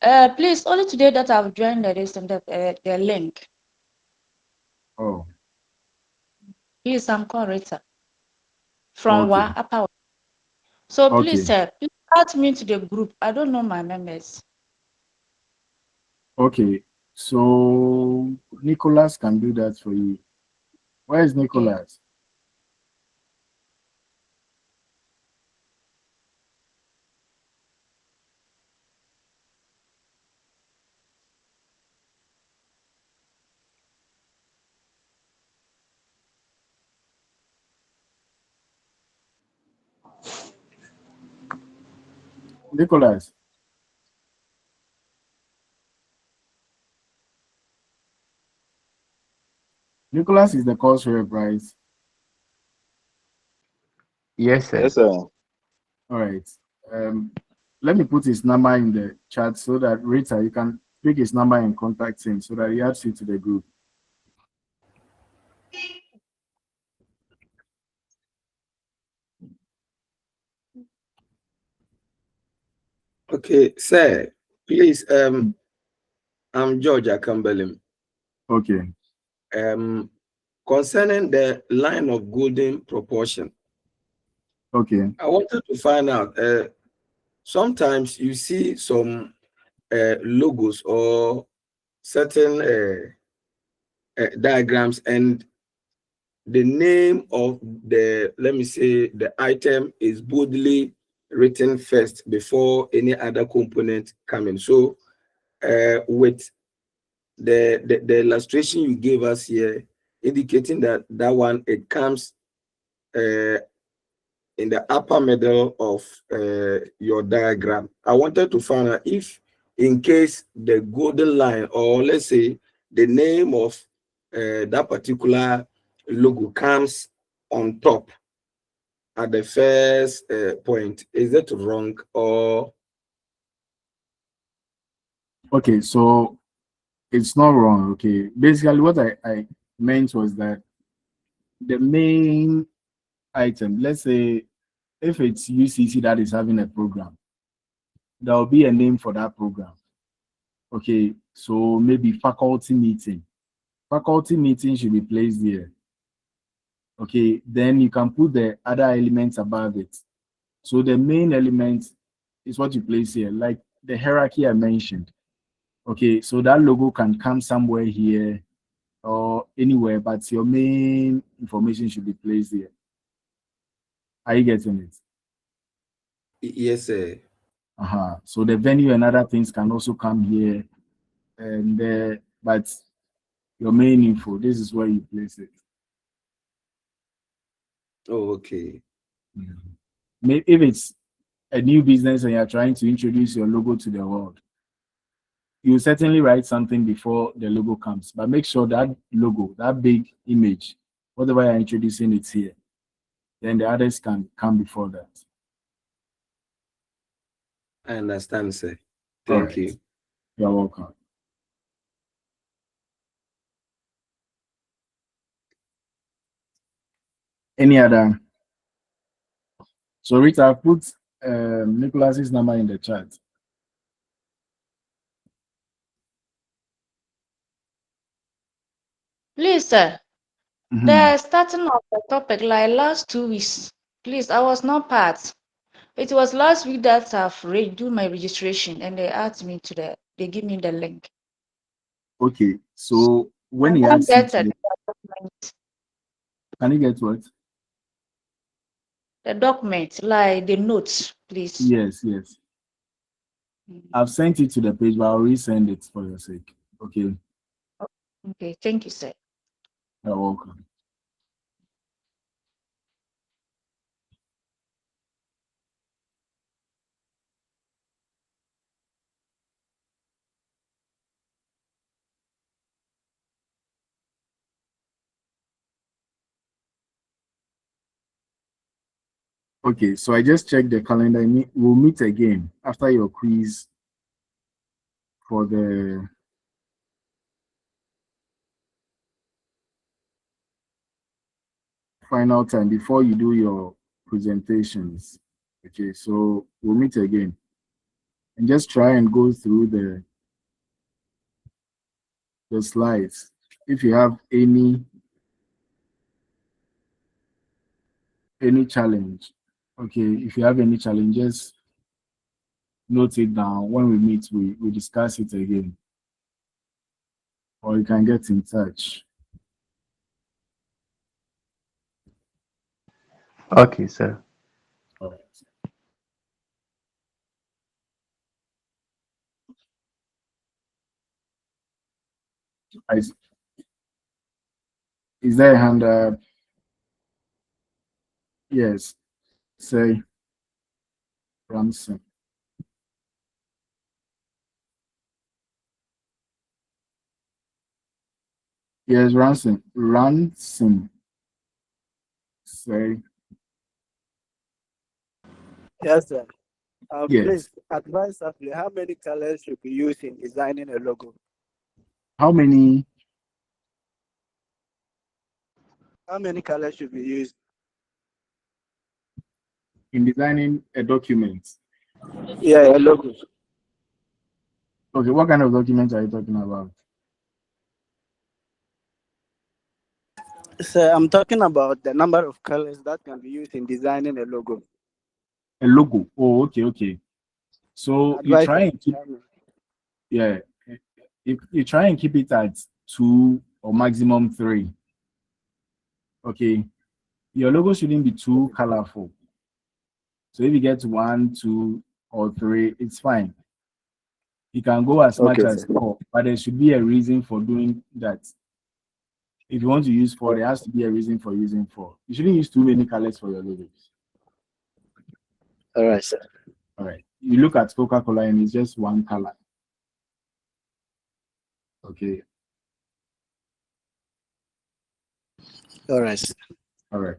afternoon. please only today that I've joined the link. Oh, Please, I'm Coretta from okay, Upper. So please, okay, sir, please add me to the group. I don't know my members. okay. So Nicholas can do that for you. Where is Okay. Nicholas? Nicholas. Nicholas is the course rep, right? Yes, sir. Yes, sir. All right. Um, let me put his number in the chat so that Rita, you can pick his number and contact him so that he adds you to the group. Okay, sir. Please, I'm George Akambelim. Okay. Concerning the line of golden proportion, Okay. I wanted to find out. Sometimes you see some logos or certain diagrams, and the name of the, let me say, the item is boldly written first before any other component come in. So, with the illustration you gave us here, indicating that that one, it comes in the upper middle of your diagram. I wanted to find out if, in case the golden line, or let's say the name of that particular logo comes on top at the first point, is that wrong? Or Okay. So it's not wrong. Okay. Basically, what I meant was that the main item, let's say if it's UCC that is having a program, there will be a name for that program. Okay. So maybe faculty meeting. Faculty meeting should be placed here. Okay. Then you can put the other elements above it. So the main element is what you place here, like the hierarchy I mentioned. Okay, so that logo can come somewhere here or anywhere, but your main information should be placed here. Are you getting it? yes, sir. So the venue and other things can also come here, and but your main info, this is where you place it. Oh, okay. If it's a new business and you're trying to introduce your logo to the world, you certainly write something before the logo comes, but make sure that logo, that big image, whatever you're introducing, it's here. Then the others can come before that. I understand, sir. All Thank right. you. You're welcome. Any other? So Rita, I've put Nicholas's number in the chat. Please, sir. Mhm. The starting of the topic, like last 2 weeks, please, I was not part. It was last week that I've do my registration, and they asked me they give me the link. Okay, so when I he can't asks you get to, can you get what? the document, like the notes, please. Yes. I've sent it to the page, but I'll resend it for your sake. Okay, Okay, thank you, sir. you're welcome. Okay, so I just checked the calendar. We'll meet again after your quiz for the final time before you do your presentations. Okay, so we'll meet again and just try and go through the slides. If you have any challenge, okay, if you have any challenges, note it down. When we meet, we discuss it again, or you can get in touch. Okay, sir. All right. Is there a hand up? Yes. Say Ramson. Yes, ransom. Ransom. Say Yes, sir. yes. Please advise us how many colors should be used in designing a logo. How many How many colors should be used? in designing a document? Yeah, a logo. Okay, what kind of document are you talking about? So I'm talking about the number of colors that can be used in designing a logo. A logo. Oh, okay, okay. So you Advise try us. and keep, yeah, you try and keep it at two or maximum three. Okay. Your logo shouldn't be too colorful. So if you get one, two, or three, it's fine. You can go as much Okay, as sir. four, but there should be a reason for doing that. If you want to use four, there has to be a reason for using four. You shouldn't use too many colors for your logos. All right, sir. All right. You look at Coca-Cola and it's just one color. Okay. All right, sir. All right.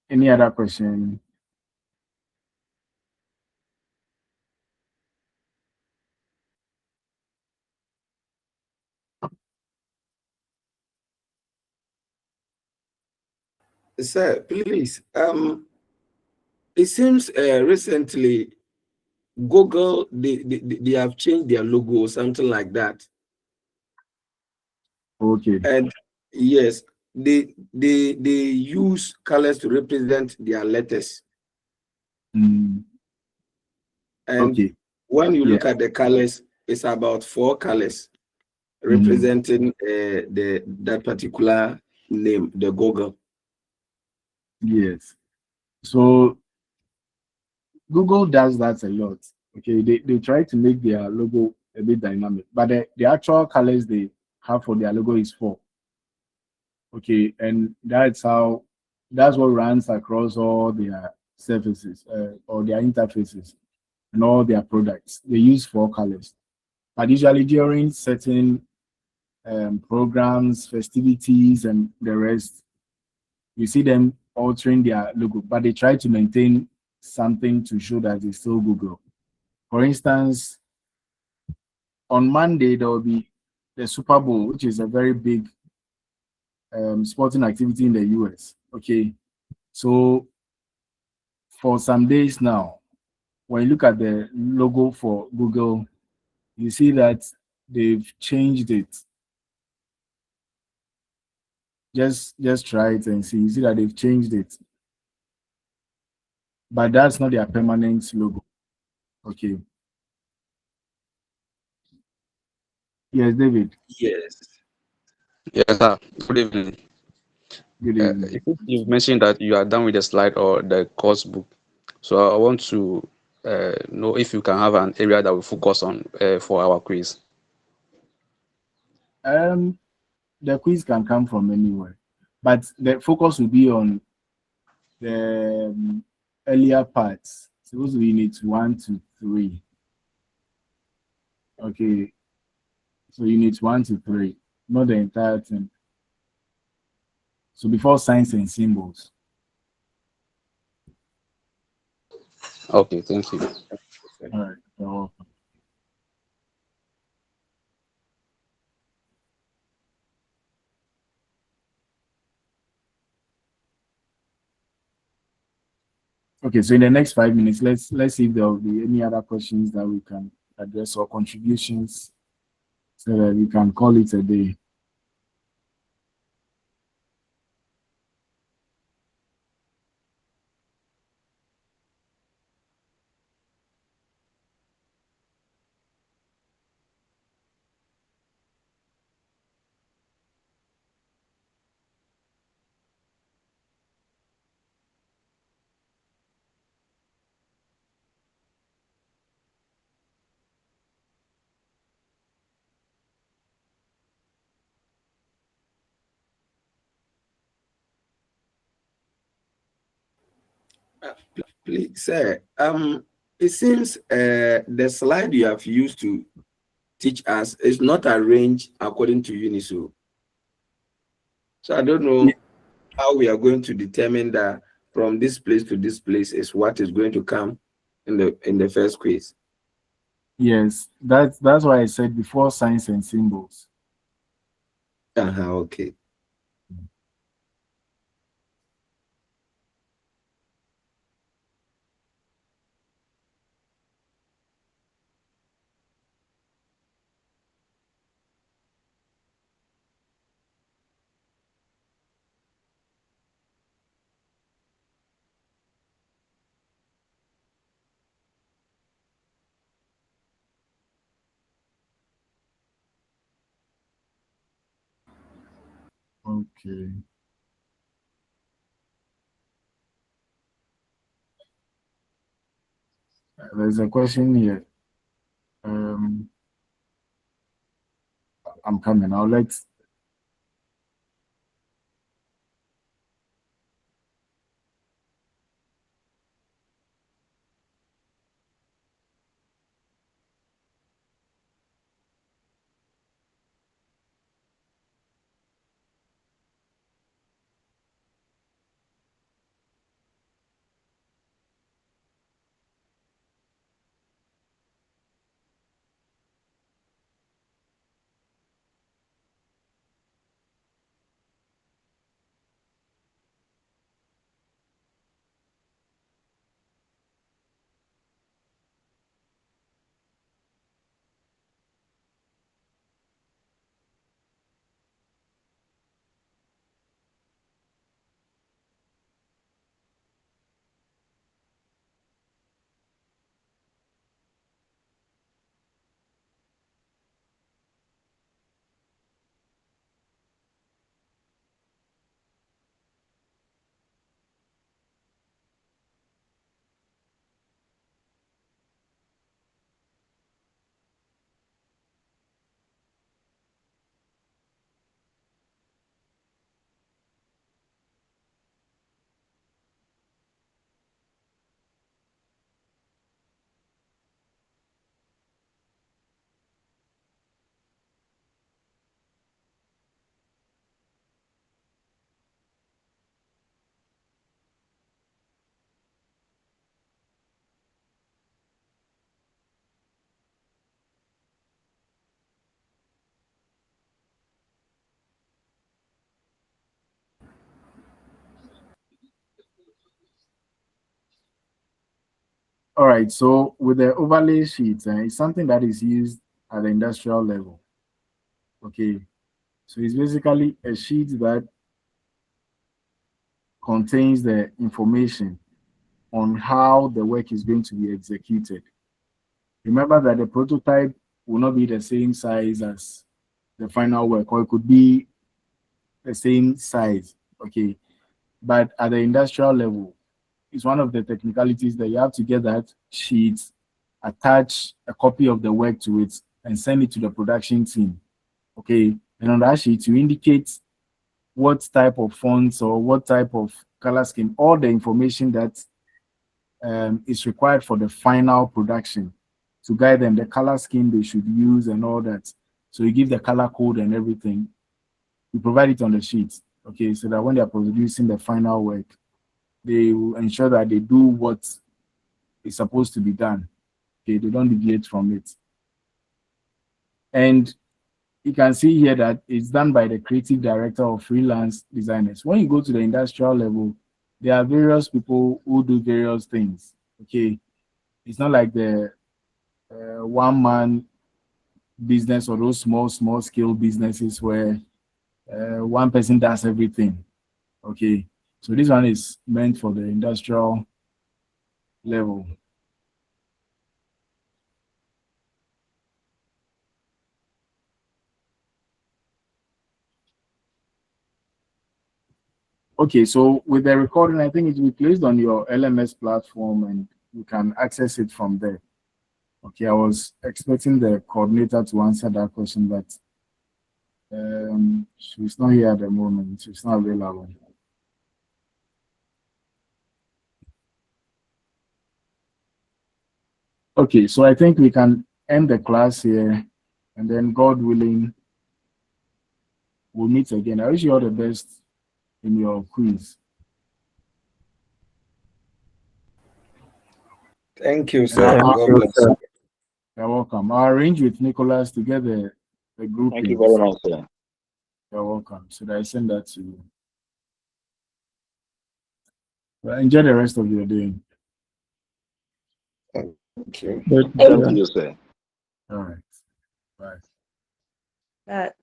Any other question? Sir, please. It seems recently Google they have changed their logo or something like that. Okay. And yes, they use colors to represent their letters. Mm, And okay. when you Yeah. look at the colors, it's about 4 colors Mhm. representing that particular name, the Google. Yes. So Google does that a lot. Okay. They try to make their logo a bit dynamic, but the actual colors they have for their logo is four. Okay. And that's what runs across all their surfaces or their interfaces and all their products. They use four colors. But usually during certain programs, festivities, and the rest, you see them altering their logo, but they try to maintain something to show that it's still Google. For instance, on Monday, there will be the Super Bowl, which is a very big sporting activity in the US. Okay. So for some days now, when you look at the logo for Google, you see that they've changed it. Just try it and see. You see that they've changed it. But that's not their permanent logo. Okay. Yes, David. Yes. Yes, sir. Good evening. Good evening. You've mentioned that you are done with the slide or the course book. So I want to know if you can have an area that we focus on for our quiz. The quiz can come from anywhere, but the focus will be on the earlier parts. Supposed to be units 1 to 3. Okay, so units 1 to 3, not the entire thing. So before signs and symbols. Okay, thank you. All right. You're welcome. Okay, so in the next 5 minutes, let's see if there will be any other questions that we can address or contributions so that we can call it a day. Please, sir. It seems the slide you have used to teach us is not arranged according to Uniso. So I don't know how we are going to determine that from this place to this place is what is going to come in the first quiz. Yes, that's why I said before signs and symbols. Okay. Okay. There's a question here. I'm coming. I'll let. All right. So with the overlay sheet, it's something that is used at the industrial level. Okay. So it's basically a sheet that contains the information on how the work is going to be executed. Remember that the prototype will not be the same size as the final work, or it could be the same size. Okay. But at the industrial level, it's one of the technicalities that you have to get that sheet, attach a copy of the work to it, and send it to the production team. Okay. And on that sheet, you indicate what type of fonts or what type of color scheme, all the information that is required for the final production to guide them, the color scheme they should use and all that. So you give the color code and everything. You provide it on the sheet, okay, so that when they are producing the final work, they will ensure that they do what is supposed to be done. Okay, they don't deviate from it. And you can see here that it's done by the creative director of freelance designers. When you go to the industrial level, there are various people who do various things. Okay, it's not like the one-man business or those small scale businesses where one person does everything. Okay, so this one is meant for the industrial level. Okay, so with the recording, I think it will be placed on your LMS platform and you can access it from there. Okay, I was expecting the coordinator to answer that question, but she's not here at the moment. She's not available. Okay, so I think we can end the class here, and then God willing, we'll meet again. I wish you all the best in your quiz. Thank you, And sir. I'll- God bless you. You're welcome. I'll arrange with Nicholas to get the group. Thank you very much, sir. You're welcome. So I send that to you. Well, enjoy the rest of your day. Thank you. Thank you, sir. All right. Bye. That